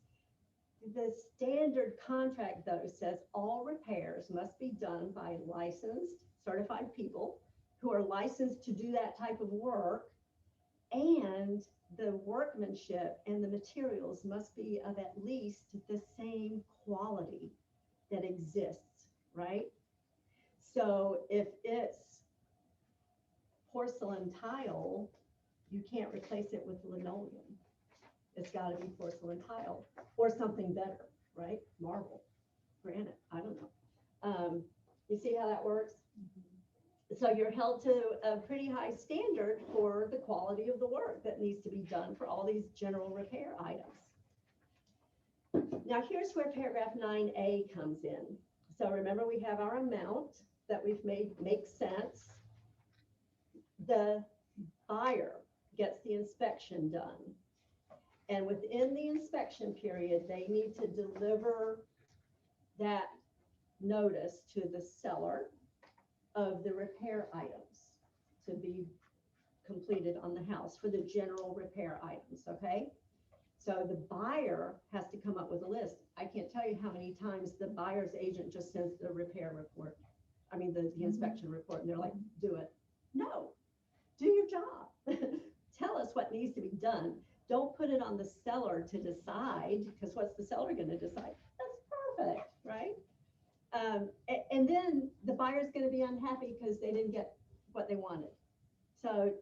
C: The standard contract, though, says all repairs must be done by licensed, certified people who are licensed to do that type of work, and the workmanship and the materials must be of at least the same quality that exists, right? So if it's porcelain tile, you can't replace it with linoleum. It's got to be porcelain tile or something better, right? Marble, granite, I don't know. how that works? So you're held to a pretty high standard for the quality of the work that needs to be done for all these general repair items. Now, here's where paragraph 9A comes in. So remember, we have our amount that we've made make sense. The buyer gets the inspection done. And within the inspection period, they need to deliver that notice to the seller of the repair items to be completed on the house for the general repair items, okay? So the buyer has to come up with a list. I can't tell you how many times the buyer's agent just sends the repair report. I mean, the inspection report, and they're like, do it. No, do your job. Tell us what needs to be done. Don't put it on the seller to decide, because what's the seller gonna decide? That's perfect, right? And then the buyer's gonna be unhappy because they didn't get what they wanted. So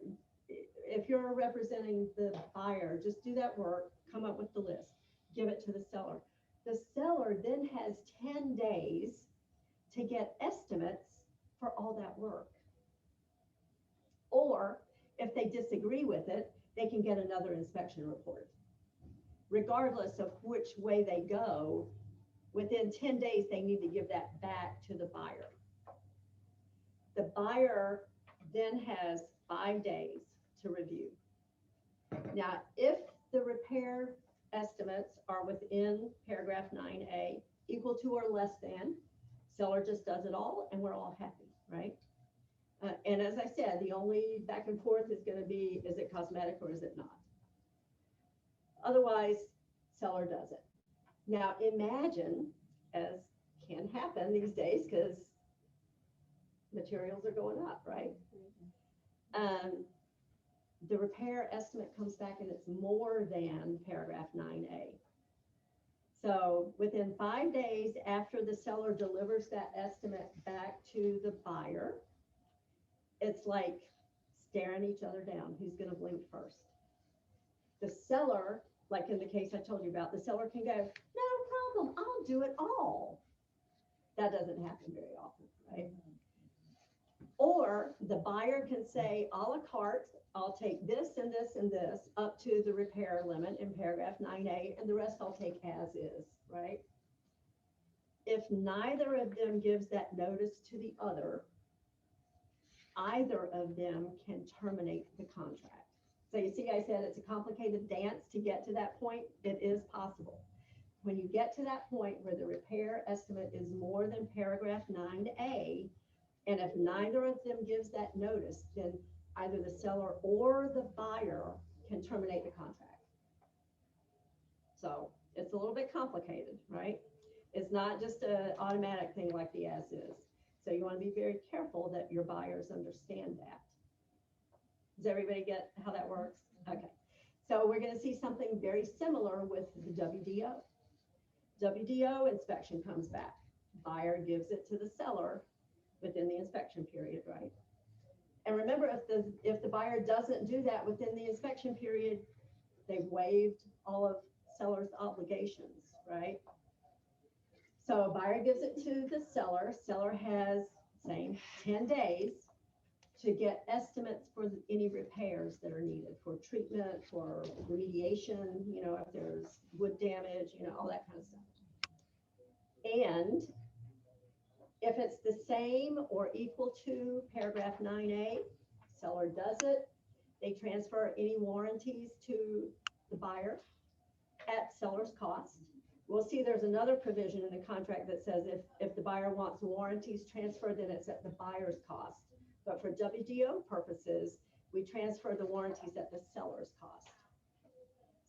C: if you're representing the buyer, just do that work, come up with the list, give it to the seller. The seller then has 10 days to get estimates for all that work. Or if they disagree with it, they can get another inspection report. Regardless of which way they go, within 10 days, they need to give that back to the buyer. The buyer then has 5 days to review. Now, if the repair estimates are within paragraph 9A, equal to or less than, seller just does it all and we're all happy, right? And as I said, the only back and forth is going to be, is it cosmetic or is it not? Otherwise, seller does it. Now, imagine, as can happen these days because materials are going up, right? The repair estimate comes back and it's more than paragraph 9A. So within 5 days after the seller delivers that estimate back to the buyer, it's like staring each other down. Who's going to blink first? The seller, like in the case I told you about, the seller can go, no problem, I'll do it all. That doesn't happen very often, right? Or the buyer can say, a la carte, I'll take this and this and this up to the repair limit in paragraph 9A, and the rest I'll take as is, right? If neither of them gives that notice to the other, either of them can terminate the contract. So you see, I said it's a complicated dance to get to that point. It is possible. When you get to that point where the repair estimate is more than paragraph 9A, and if neither of them gives that notice, then either the seller or the buyer can terminate the contract. So it's a little bit complicated, right? It's not just an automatic thing like the as is. So you want to be very careful that your buyers understand that. Does everybody get how that works? Okay. So we're going to see something very similar with the WDO. WDO inspection comes back. Buyer gives it to the seller within the inspection period, right? And remember, if the buyer doesn't do that within the inspection period, they've waived all of seller's obligations, right? So buyer gives it to the seller. Seller has, same, 10 days to get estimates for any repairs that are needed for treatment, for remediation, you know, if there's wood damage, you know, all that kind of stuff. And if it's the same or equal to paragraph 9A, seller does it. They transfer any warranties to the buyer at seller's cost. We'll see there's another provision in the contract that says if the buyer wants warranties transferred, then it's at the buyer's cost. But for WDO purposes, we transfer the warranties at the seller's cost.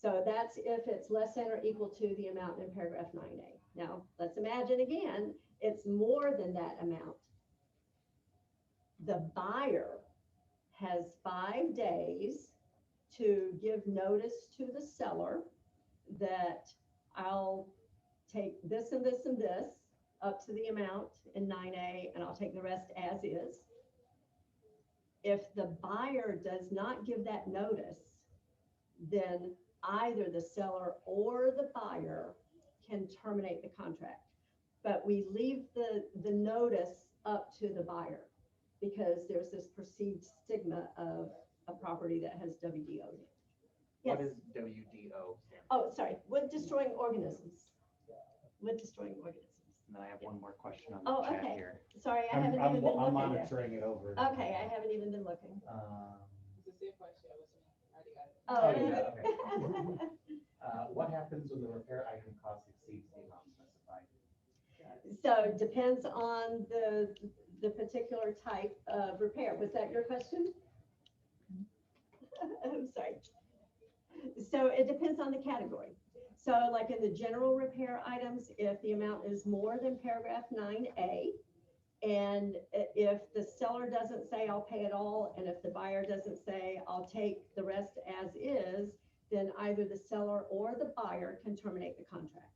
C: So that's if it's less than or equal to the amount in paragraph 9A. Now, let's imagine again, it's more than that amount. The buyer has 5 days to give notice to the seller that I'll take this and this and this up to the amount in 9A, and I'll take the rest as is. If the buyer does not give that notice, then either the seller or the buyer can terminate the contract. But we leave the notice up to the buyer, because there's this perceived stigma of a property that has WDO.
F: What
C: Yes.
F: is WDO?
C: Oh, sorry, wood destroying organisms. Wood destroying organisms.
F: And then I have one more question on
C: Oh,
F: the chat
C: okay.
F: here.
C: Sorry, I
G: I'm,
C: haven't
G: I'm,
C: even been
G: I'm
C: looking yet.
G: monitoring it over.
C: Okay, I haven't even been looking.
H: It's the same question, I wasn't, I already got it.
C: Oh,
G: Oh, yeah,
C: okay.
G: What happens when the repair item cost exceeds the amount specified?
C: So it depends on the particular type of repair. Was that your question? I'm sorry. So it depends on the category. So like in the general repair items, if the amount is more than paragraph 9A, and if the seller doesn't say I'll pay it all, and if the buyer doesn't say I'll take the rest as is, then either the seller or the buyer can terminate the contract.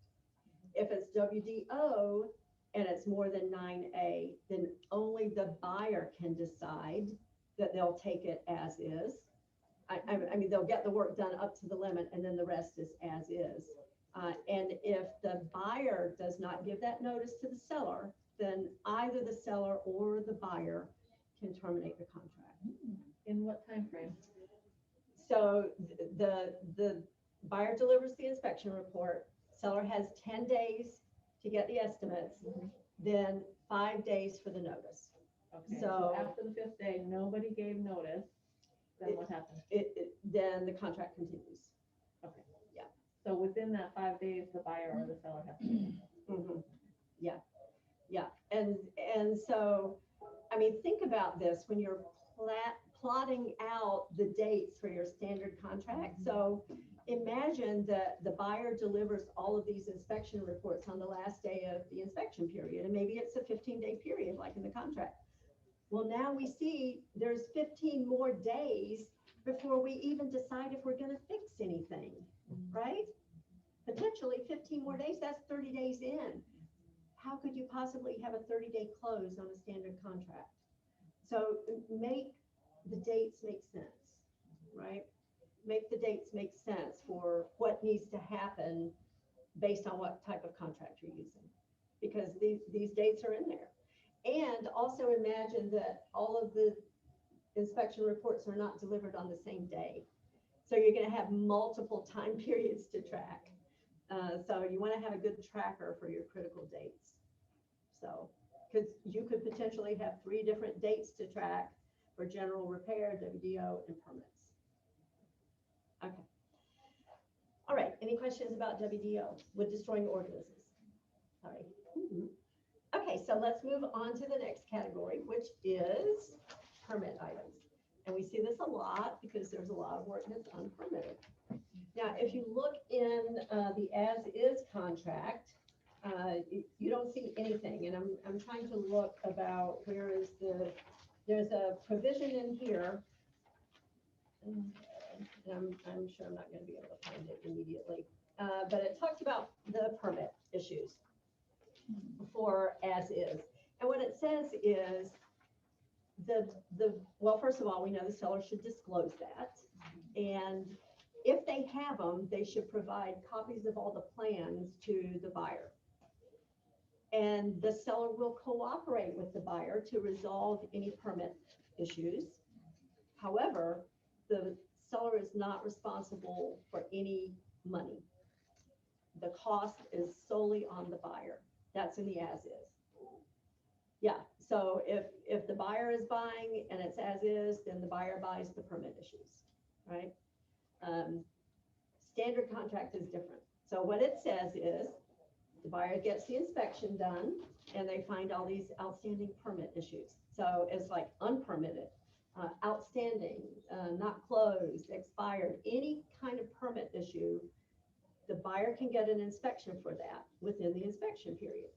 C: If it's WDO and it's more than 9A, then only the buyer can decide that they'll take it as is. I mean, they'll get the work done up to the limit, and then the rest is as is. And if the buyer does not give that notice to the seller, then either the seller or the buyer can terminate the contract.
B: In what time frame?
C: So the buyer delivers the inspection report, seller has 10 days to get the estimates, then 5 days for the notice.
B: Okay,
C: So-
B: so after the 5th day, nobody gave notice, then what happened?
C: Then the contract continues.
B: Okay.
C: Yeah.
B: So within that 5 days, the buyer or the seller has to pay.
C: Mhm. Yeah, yeah, and so, I mean, think about this when you're plotting out the dates for your standard contract. So imagine that the buyer delivers all of these inspection reports on the last day of the inspection period, and maybe it's a 15-day period, like in the contract. Well, now we see there's 15 more days before we even decide if we're gonna fix anything, right? Potentially 15 more days, that's 30 days in. How could you possibly have a 30-day close on a standard contract? So make the dates make sense, right? Make the dates make sense for what needs to happen based on what type of contract you're using. Because these dates are in there. And also imagine that all of the inspection reports are not delivered on the same day. So you're gonna have multiple time periods to track. So you wanna have a good tracker for your critical dates. So, because you could potentially have 3 different dates to track for general repair, WDO, and permits. Okay. All right, any questions about WDO, wood destroying organisms? Sorry. Okay, so let's move on to the next category, which is permit items. And we see this a lot because there's a lot of work that's unpermitted. Now, if you look in the as-is contract, you don't see anything, and I'm trying to look about where is there's a provision in here. And I'm sure I'm not gonna be able to find it immediately, but it talks about the permit issues for as is. And what it says is well, first of all, we know the seller should disclose that. And if they have them, they should provide copies of all the plans to the buyer. And the seller will cooperate with the buyer to resolve any permit issues. However, the seller is not responsible for any money. The cost is solely on the buyer. That's in the as is. Yeah, so if the buyer is buying and it's as is, then the buyer buys the permit issues, right? Standard contract is different. So what it says is the buyer gets the inspection done and they find all these outstanding permit issues. So it's like unpermitted, outstanding, not closed, expired, any kind of permit issue. The buyer can get an inspection for that within the inspection period.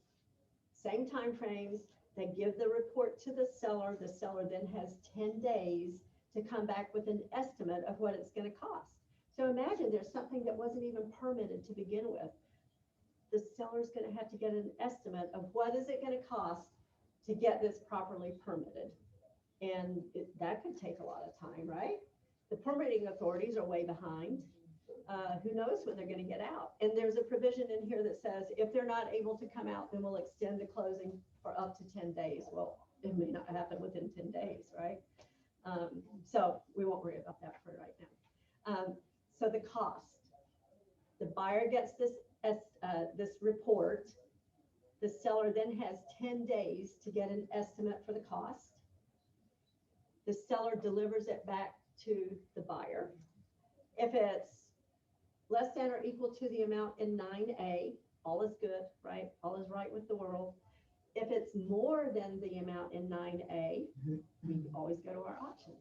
C: Same timeframes, they give the report to the seller then has 10 days to come back with an estimate of what it's gonna cost. So imagine there's something that wasn't even permitted to begin with. The seller's gonna have to get an estimate of what is it gonna cost to get this properly permitted. And that could take a lot of time, right? The permitting authorities are way behind. who knows when they're gonna get out? And there's a provision in here that says if they're not able to come out, then we'll extend the closing for up to 10 days. Well, it may not happen within 10 days, right? So we won't worry about that for right now. So the cost, the buyer gets this report. The seller then has 10 days to get an estimate for the cost. The seller delivers it back to the buyer. If it's less than or equal to the amount in 9A, all is good, right? All is right with the world. If it's more than the amount in 9A, we always go to our options.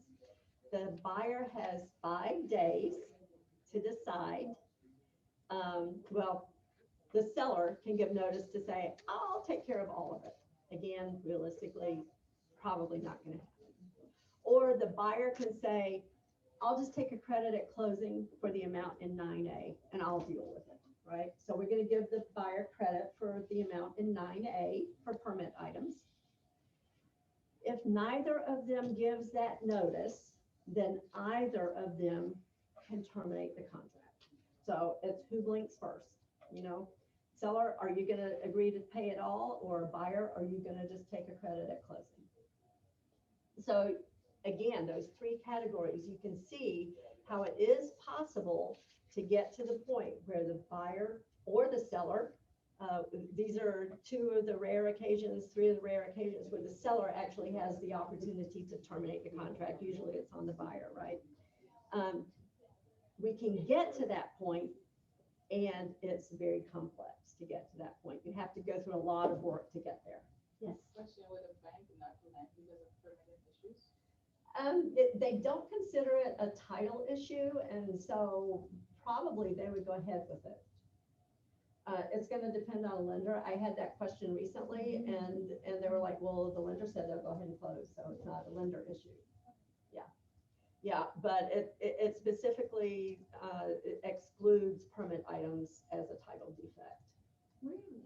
C: The buyer has 5 days to decide. Well, the seller can give notice to say, I'll take care of all of it. Again, realistically, probably not going to happen. Or the buyer can say, I'll just take a credit at closing for the amount in 9A and I'll deal with it, right? So we're going to give the buyer credit for the amount in 9A for permit items. If neither of them gives that notice, then either of them can terminate the contract. So it's who blinks first, you know? Seller, are you gonna agree to pay it all? Or buyer, are you gonna just take a credit at closing? So again, those 3 categories, you can see how it is possible to get to the point where the buyer or the seller, these are 2 of the rare occasions, 3 of the rare occasions where the seller actually has the opportunity to terminate the contract. Usually it's on the buyer, right? We can get to that point, and it's very complex to get to that point. You have to go through a lot of work to get there. Yes.
H: Question with a bank and not the bank because of permitting issues?
C: They don't consider it a title issue, and so probably they would go ahead with it. It's gonna depend on a lender. I had that question recently, and they were like, well, the lender said they'll go ahead and close, so it's not a lender issue. Yeah, but it specifically excludes permit items as a title defect.
E: Really?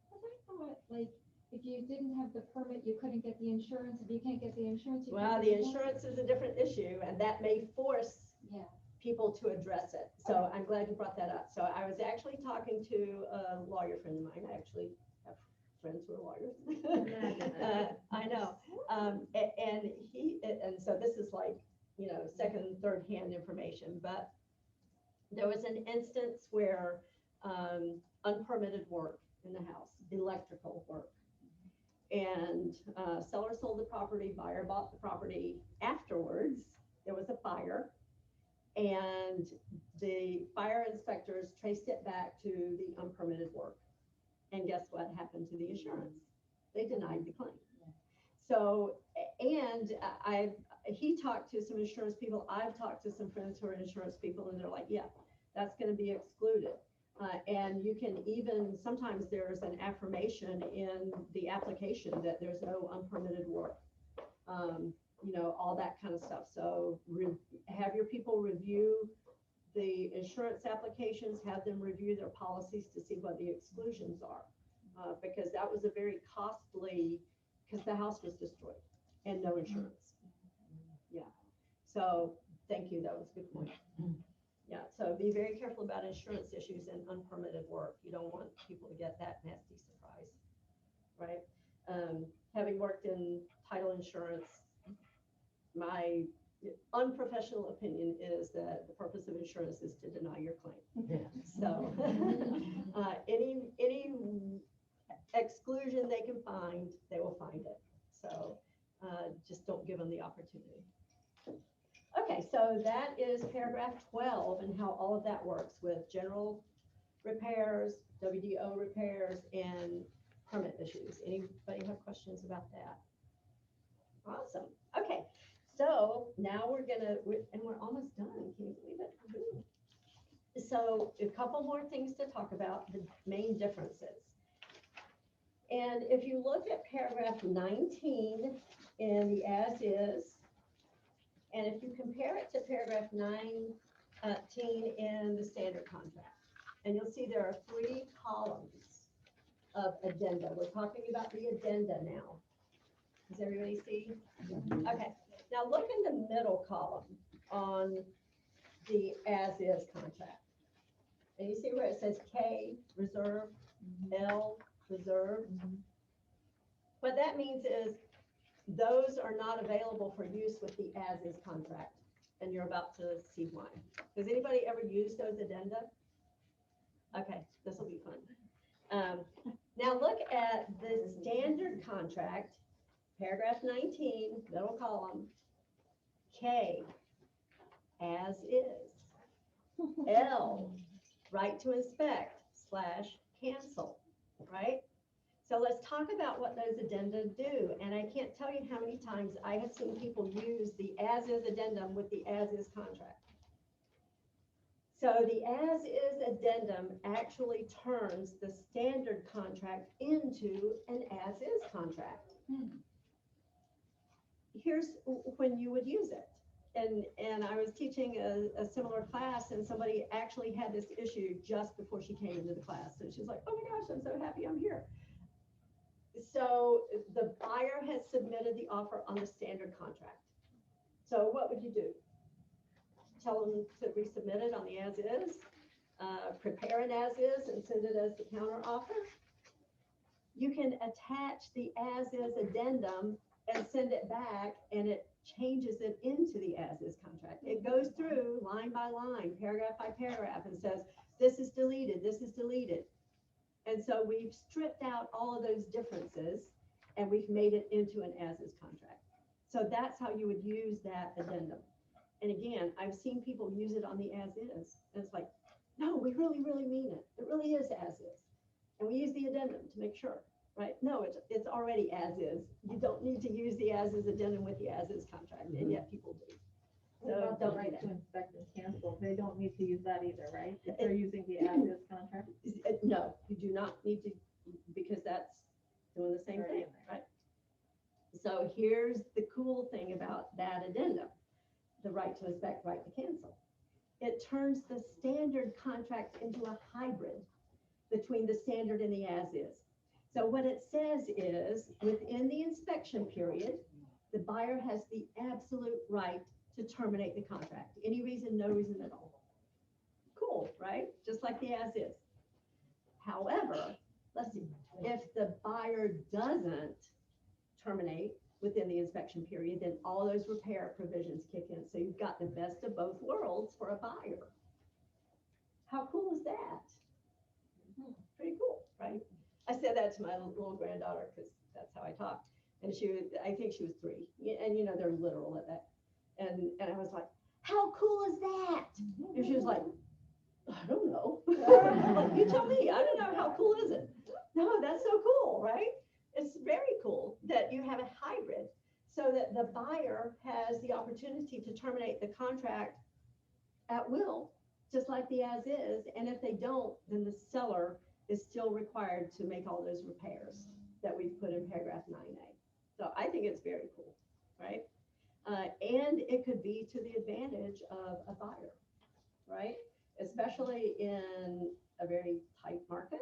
E: Cause I thought, like, if you didn't have the permit, you couldn't get the insurance. If you can't get the insurance, you
C: Well,
E: can't
C: the
E: get
C: insurance is a different issue, and that may force
E: Yeah.
C: people to address it. So I'm glad you brought that up. So I was actually talking to a lawyer friend of mine. I actually have friends who are lawyers. I know. And so this is like, you know, second, third hand information, but there was an instance where unpermitted work in the house, electrical work. And seller sold the property, buyer bought the property. Afterwards, there was a fire, and the fire inspectors traced it back to the unpermitted work. And guess what happened to the insurance? They denied the claim. So, and he talked to some insurance people. I've talked to some friends who are insurance people, and they're like, yeah, that's going to be excluded. And you can even, sometimes there's an affirmation in the application that there's no unpermitted work, you know, all that kind of stuff. So have your people review the insurance applications, have them review their policies to see what the exclusions are. Because that was a very costly, because the house was destroyed and no insurance. Yeah. So thank you. That was a good point. Yeah. So be very careful about insurance issues and unpermitted work. You don't want people to get that nasty surprise, right? Having worked in title insurance, my unprofessional opinion is that the purpose of insurance is to deny your claim. So any exclusion they can find, they will find it. So just don't give them the opportunity. Okay, so that is paragraph 12 and how all of that works with general repairs, WDO repairs, and permit issues. Anybody have questions about that? Awesome. Okay, so now and we're almost done. Can you believe it? Woo. So a couple more things to talk about, the main differences. And if you look at paragraph 19 in the as is, and if you compare it to paragraph 19 in the standard contract, and you'll see there are 3 columns of addenda. We're talking about the addenda now. Does everybody see? Okay. Now look in the middle column on the as is contract. And you see where it says K, reserve, L, reserve? What that means is those are not available for use with the as-is contract. And you're about to see why. Has anybody ever used those addenda? Okay, this will be fun. Now look at the standard contract, paragraph 19, middle column, K, as is. L, right to inspect / cancel, right? So let's talk about what those addenda do. And I can't tell you how many times I have seen people use the as-is addendum with the as-is contract. So the as-is addendum actually turns the standard contract into an as-is contract. Here's when you would use it. And I was teaching a similar class, and somebody actually had this issue just before she came into the class. And she's like, oh my gosh, I'm so happy I'm here. So the buyer has submitted the offer on the standard contract. So what would you do? Tell them to resubmit it on the as-is, prepare an as-is and send it as the counter offer. You can attach the as-is addendum and send it back, and it changes it into the as-is contract. It goes through line by line, paragraph by paragraph, and says, this is deleted, this is deleted. And so we've stripped out all of those differences, and we've made it into an as-is contract. So that's how you would use that addendum. And again, I've seen people use it on the as-is, and it's like, no, we really, really mean it. It really is as-is. And we use the addendum to make sure, right? No, it's already as-is. You don't need to use the as-is addendum with the as-is contract, and yet people do.
B: What
C: So
B: about the
C: don't do
B: right
C: that.
B: to inspect and cancel? They don't need to use that either, right? If they're using the as-is contract.
C: No, you do not need to, because that's doing the same
B: Already
C: thing,
B: in there.
C: right? So here's the cool thing about that addendum, the right to inspect, right to cancel. It turns the standard contract into a hybrid between the standard and the as-is. So what it says is, within the inspection period, the buyer has the absolute right to terminate the contract. Any reason, no reason at all. Cool, right? Just like the as-is. However, let's see, if the buyer doesn't terminate within the inspection period, then all those repair provisions kick in. So you've got the best of both worlds for a buyer. How cool is that? Pretty cool, right? I said that to my little granddaughter because that's how I talk. And she was, I think she was 3. And you know, they're literal at that. And I was like, how cool is that? And she was like, I don't know. Like, you tell me, I don't know, how cool is it? No, that's so cool, right? It's very cool that you have a hybrid so that the buyer has the opportunity to terminate the contract at will, just like the as-is. And if they don't, then the seller is still required to make all those repairs that we've put in paragraph 9A. So I think it's very cool, right? And it could be to the advantage of a buyer, right? Especially in a very tight market.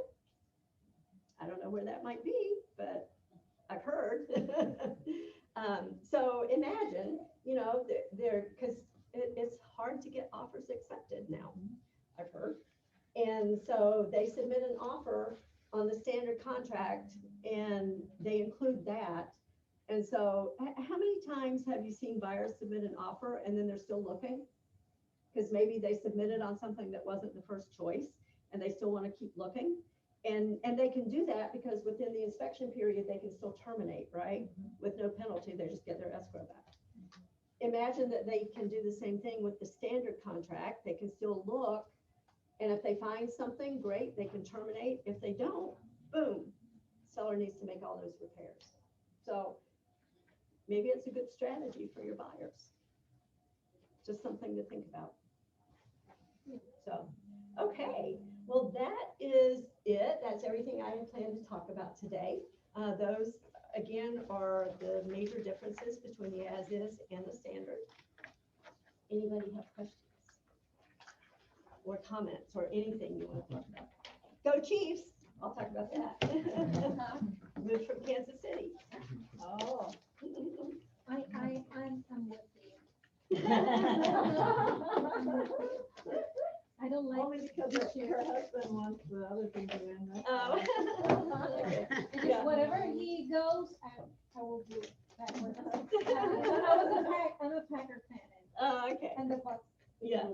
C: I don't know where that might be, but I've heard. So imagine, you know, because it's hard to get offers accepted now, I've heard. And so they submit an offer on the standard contract and they include that. And so how many times have you seen buyers submit an offer and then they're still looking? Because maybe they submitted on something that wasn't the first choice and they still want to keep looking. And they can do that because within the inspection period, they can still terminate, right? With no penalty, they just get their escrow back. Imagine that they can do the same thing with the standard contract. They can still look, and if they find something, great, they can terminate. If they don't, boom, seller needs to make all those repairs. So maybe it's a good strategy for your buyers. Just something to think about. So, okay. Well, that is it. That's everything I had planned to talk about today. Those, again, are the major differences between the as-is and the standard. Anybody have questions or comments or anything you want to talk about? Go Chiefs! I'll talk about that. Moved from Kansas City.
B: Oh.
E: I'm with you. I don't like
C: Only because her
E: those, I will do it backwards. I'm a Packer fan
C: Okay,
E: and the Bucks.
C: yeah.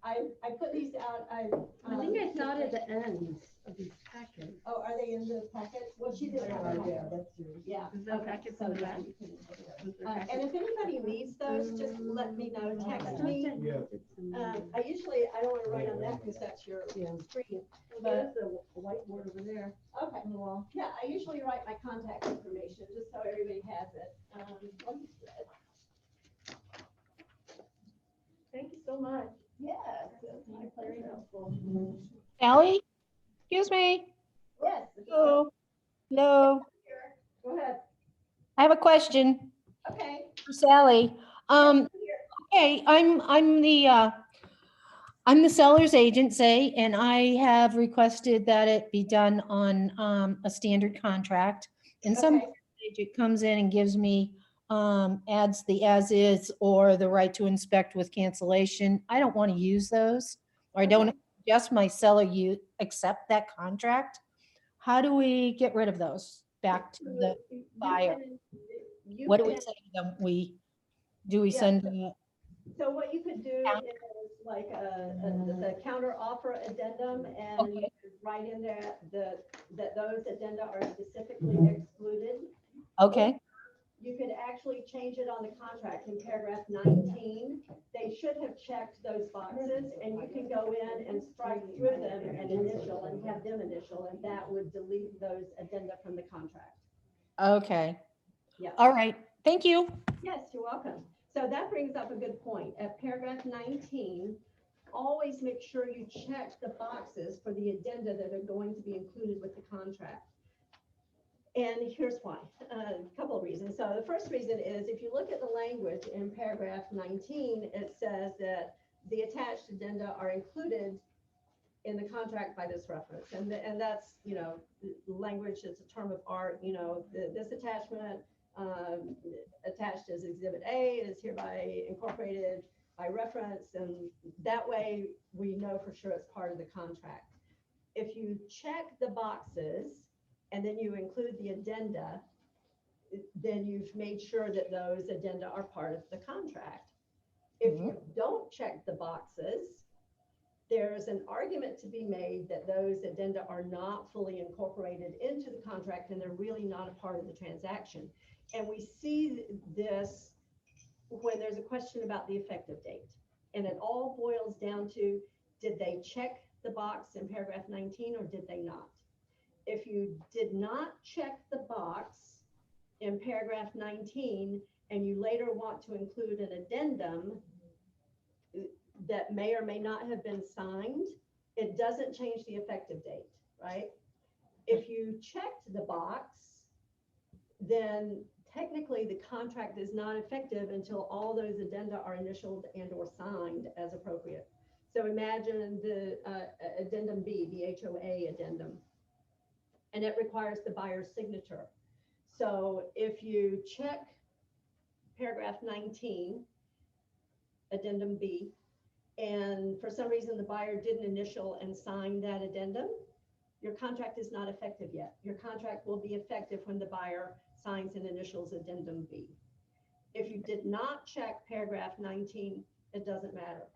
C: I put these out,
D: I think I saw it at the end of these packets.
C: Oh, are they in the packet? Well, she did have a packet.
D: That's yours.
C: Yeah.
B: Is there packets in the back?
C: And if anybody needs those, just let me know, text me. I usually, I don't wanna write on that because that's your screen.
D: There's a whiteboard over there
C: Okay,
D: on the wall.
C: yeah, I usually write my contact information, just so everybody has it.
B: Thank you so much.
C: Yes, it's my pleasure.
I: Sallie? Excuse me.
C: Yes.
I: Hello. Hello.
C: Go ahead.
I: I have a question
C: Okay.
I: for Sallie. Okay, I'm the seller's agent, say, and I have requested that it be done on a standard contract. And some
C: Okay.
I: agent comes in and gives me adds the as is or the right to inspect with cancellation. I don't want to use those, or I don't suggest my seller you accept that contract. How do we get rid of those back to the buyer? What do we say to them? Do we
C: Yeah.
I: send them?
C: So what you could do is like the counter offer addendum, and you could write in there that those addenda are specifically excluded.
I: Okay,
C: You could actually change it on the contract in paragraph 19. They should have checked those boxes, and you can go in and strike through them and initial and have them initial, and that would delete those addenda from the contract.
I: okay.
C: Yeah.
I: All right, thank you.
C: Yes, you're welcome. So that brings up a good point. At paragraph 19, always make sure you check the boxes for the addenda that are going to be included with the contract. And here's why, a couple of reasons. So the first reason is if you look at the language in paragraph 19, it says that the attached addenda are included in the contract by this reference. And that's, language, it's a term of art, this attachment attached as Exhibit A is hereby incorporated by reference, and that way we know for sure it's part of the contract. If you check the boxes and then you include the addenda, then you've made sure that those addenda are part of the contract. If you don't check the boxes, there's an argument to be made that those addenda are not fully incorporated into the contract and they're really not a part of the transaction. And we see this when there's a question about the effective date. And it all boils down to, did they check the box in paragraph 19 or did they not? If you did not check the box in paragraph 19 and you later want to include an addendum that may or may not have been signed, it doesn't change the effective date, right? If you checked the box, then technically the contract is not effective until all those addenda are initialed and or signed as appropriate. So imagine the addendum B, the HOA addendum, and it requires the buyer's signature. So if you check paragraph 19, addendum B, and for some reason the buyer didn't initial and sign that addendum, your contract is not effective yet. Your contract will be effective when the buyer signs and initials addendum B. If you did not check paragraph 19, it doesn't matter.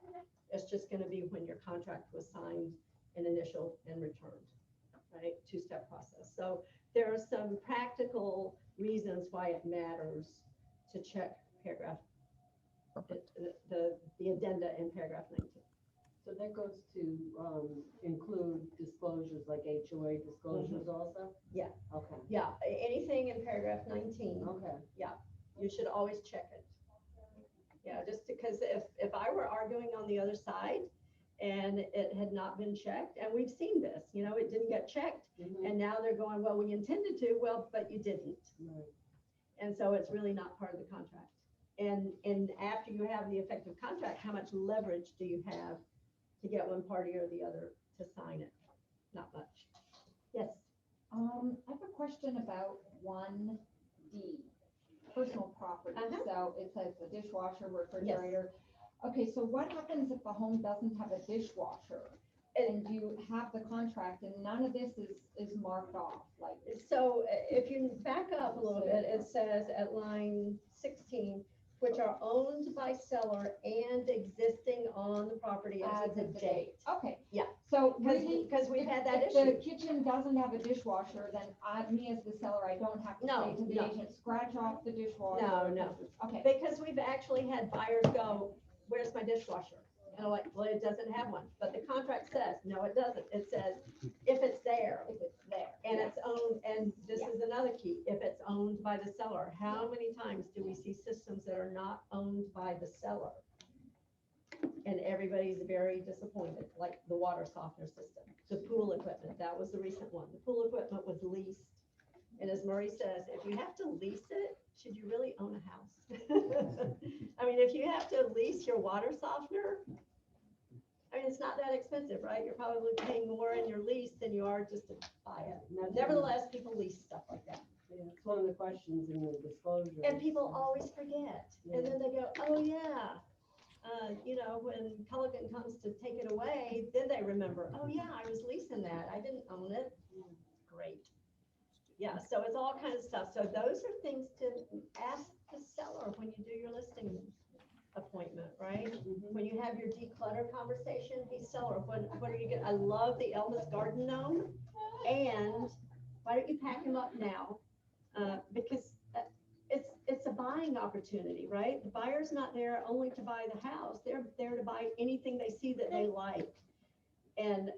C: It's just going to be when your contract was signed and initialed and returned, right? Two-step process. So there are some practical reasons why it matters to check paragraph, the addenda in paragraph 19.
D: So that goes to include disclosures like HOA disclosures also?
C: Yeah.
D: Okay,
C: Yeah, anything in paragraph 19,
D: okay.
C: you should always check it. Yeah, just because if I were arguing on the other side and it had not been checked, and we've seen this, it didn't get checked, and now they're going, well, we intended to, well, but you didn't.
D: Right.
C: And so it's really not part of the contract. And after you have the effective contract, how much leverage do you have to get one party or the other to sign it? Not much. Yes.
E: I have a question about 1D, personal property. So it says the dishwasher, refrigerator. Okay, so what happens if the home doesn't have a dishwasher? And you have the contract and none of this is marked marked off, like,
C: So if you back up a little bit, it says at line 16, which are owned by seller and existing on the property as of the date.
E: Okay.
C: Yeah.
E: So really,
C: Because we've had that
E: if
C: issue.
E: the kitchen doesn't have a dishwasher, then me as the seller, I don't have to
C: No,
E: say to the
C: no.
E: agent, scratch off the dishwasher.
C: No.
E: Okay,
C: Because we've actually had buyers go, where's my dishwasher? And I'm like, well, it doesn't have one. But the contract says, no, it doesn't. It says, if it's there.
E: if it's there.
C: And it's owned, and this
E: Yeah.
C: is another key, if it's owned by the seller. How many times do we see systems that are not owned by the seller? And everybody's very disappointed, like the water softener system, the pool equipment, that was the recent one. The pool equipment was leased. And as Murray says, if you have to lease it, should you really own a house? I mean, if you have to lease your water softener, I mean, it's not that expensive, right? You're probably paying more in your lease than you are just to buy it. Nevertheless, people lease stuff like that.
D: Yeah, it's one of the questions in the disclosure.
C: And people always forget. And then they go, oh, yeah. When Culligan comes to take it away, then they remember, oh, yeah, I was leasing that. I didn't own it. Great. Yeah, so it's all kinds of stuff. So those are things to ask the seller when you do your listing appointment, right? When you have your declutter conversation, hey, seller, what are you getting? I love the Elvis Garden Gnome. And why don't you pack him up now? Because it's a buying opportunity, right? The buyer's not there only to buy the house. They're there to buy anything they see that they like. And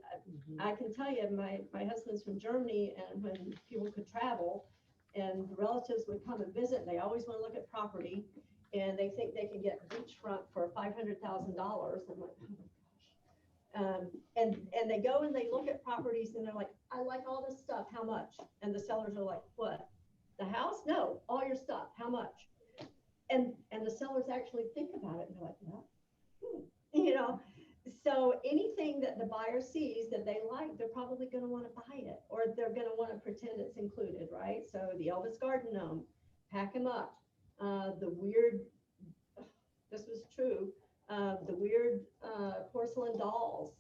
C: I can tell you, my husband's from Germany, and when people could travel and the relatives would come and visit, they always want to look at property, and they think they can get beachfront for $500,000. I'm like, oh my gosh. And they go and they look at properties and they're like, I like all this stuff, how much? And the sellers are like, what? The house? No, all your stuff, how much? And the sellers actually think about it and they're like, well, so anything that the buyer sees that they like, they're probably going to want to buy it, or they're going to want to pretend it's included, right? So the Elvis Garden Gnome, pack him up. The weird, this was true, the weird porcelain dolls.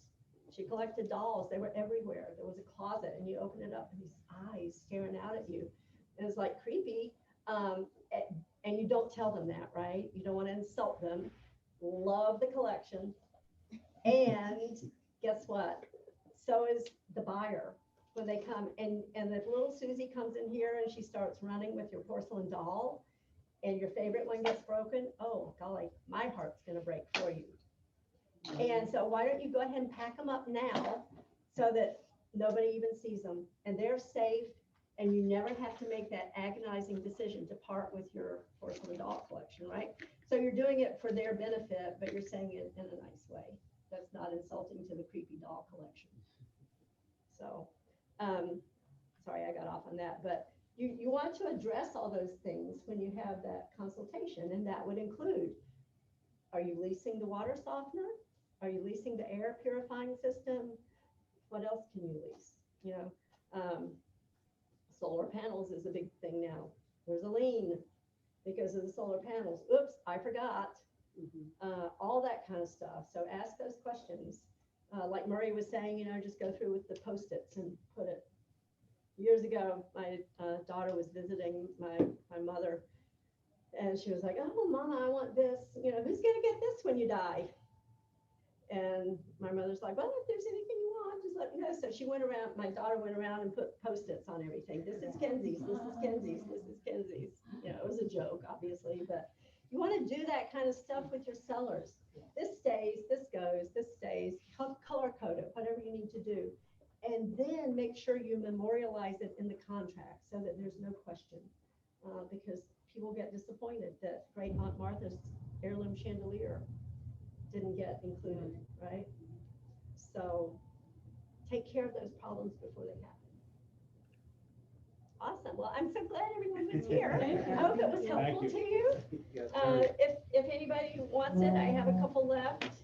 C: She collected dolls. They were everywhere. There was a closet, and you open it up, and these eyes staring out at you. It was like creepy. And you don't tell them that, right? You don't want to insult them. Love the collection. And guess what? So is the buyer when they come. And if little Susie comes in here and she starts running with your porcelain doll and your favorite one gets broken, oh, golly, my heart's going to break for you. And so why don't you go ahead and pack them up now so that nobody even sees them and they're safe, and you never have to make that agonizing decision to part with your porcelain doll collection, right? So you're doing it for their benefit, but you're saying it in a nice way. That's not insulting to the creepy doll collection. So, sorry, I got off on that, but you want to address all those things when you have that consultation, and that would include, are you leasing the water softener? Are you leasing the air purifying system? What else can you lease? Solar panels is a big thing now. There's a lien because of the solar panels. Oops, I forgot. All that kind of stuff. So ask those questions. Like Murray was saying, just go through with the Post-its and put it. Years ago, my daughter was visiting my mother, and she was like, oh, Mama, I want this. Who's going to get this when you die? And my mother's like, well, if there's anything you want, just let me know. So she went around, my daughter went around and put Post-its on everything. This is Kenzie's, this is Kenzie's, this is Kenzie's. It was a joke, obviously, but you want to do that kind of stuff with your sellers. This stays, this goes, this stays, color code it, whatever you need to do. And then make sure you memorialize it in the contract so that there's no question. Because people get disappointed that Great Aunt Martha's heirloom chandelier didn't get included, right? So take care of those problems before they happen. Awesome. Well, I'm so glad everyone was here. I hope it was helpful to you.
G: Yes,
C: If anybody wants it, I have a couple left.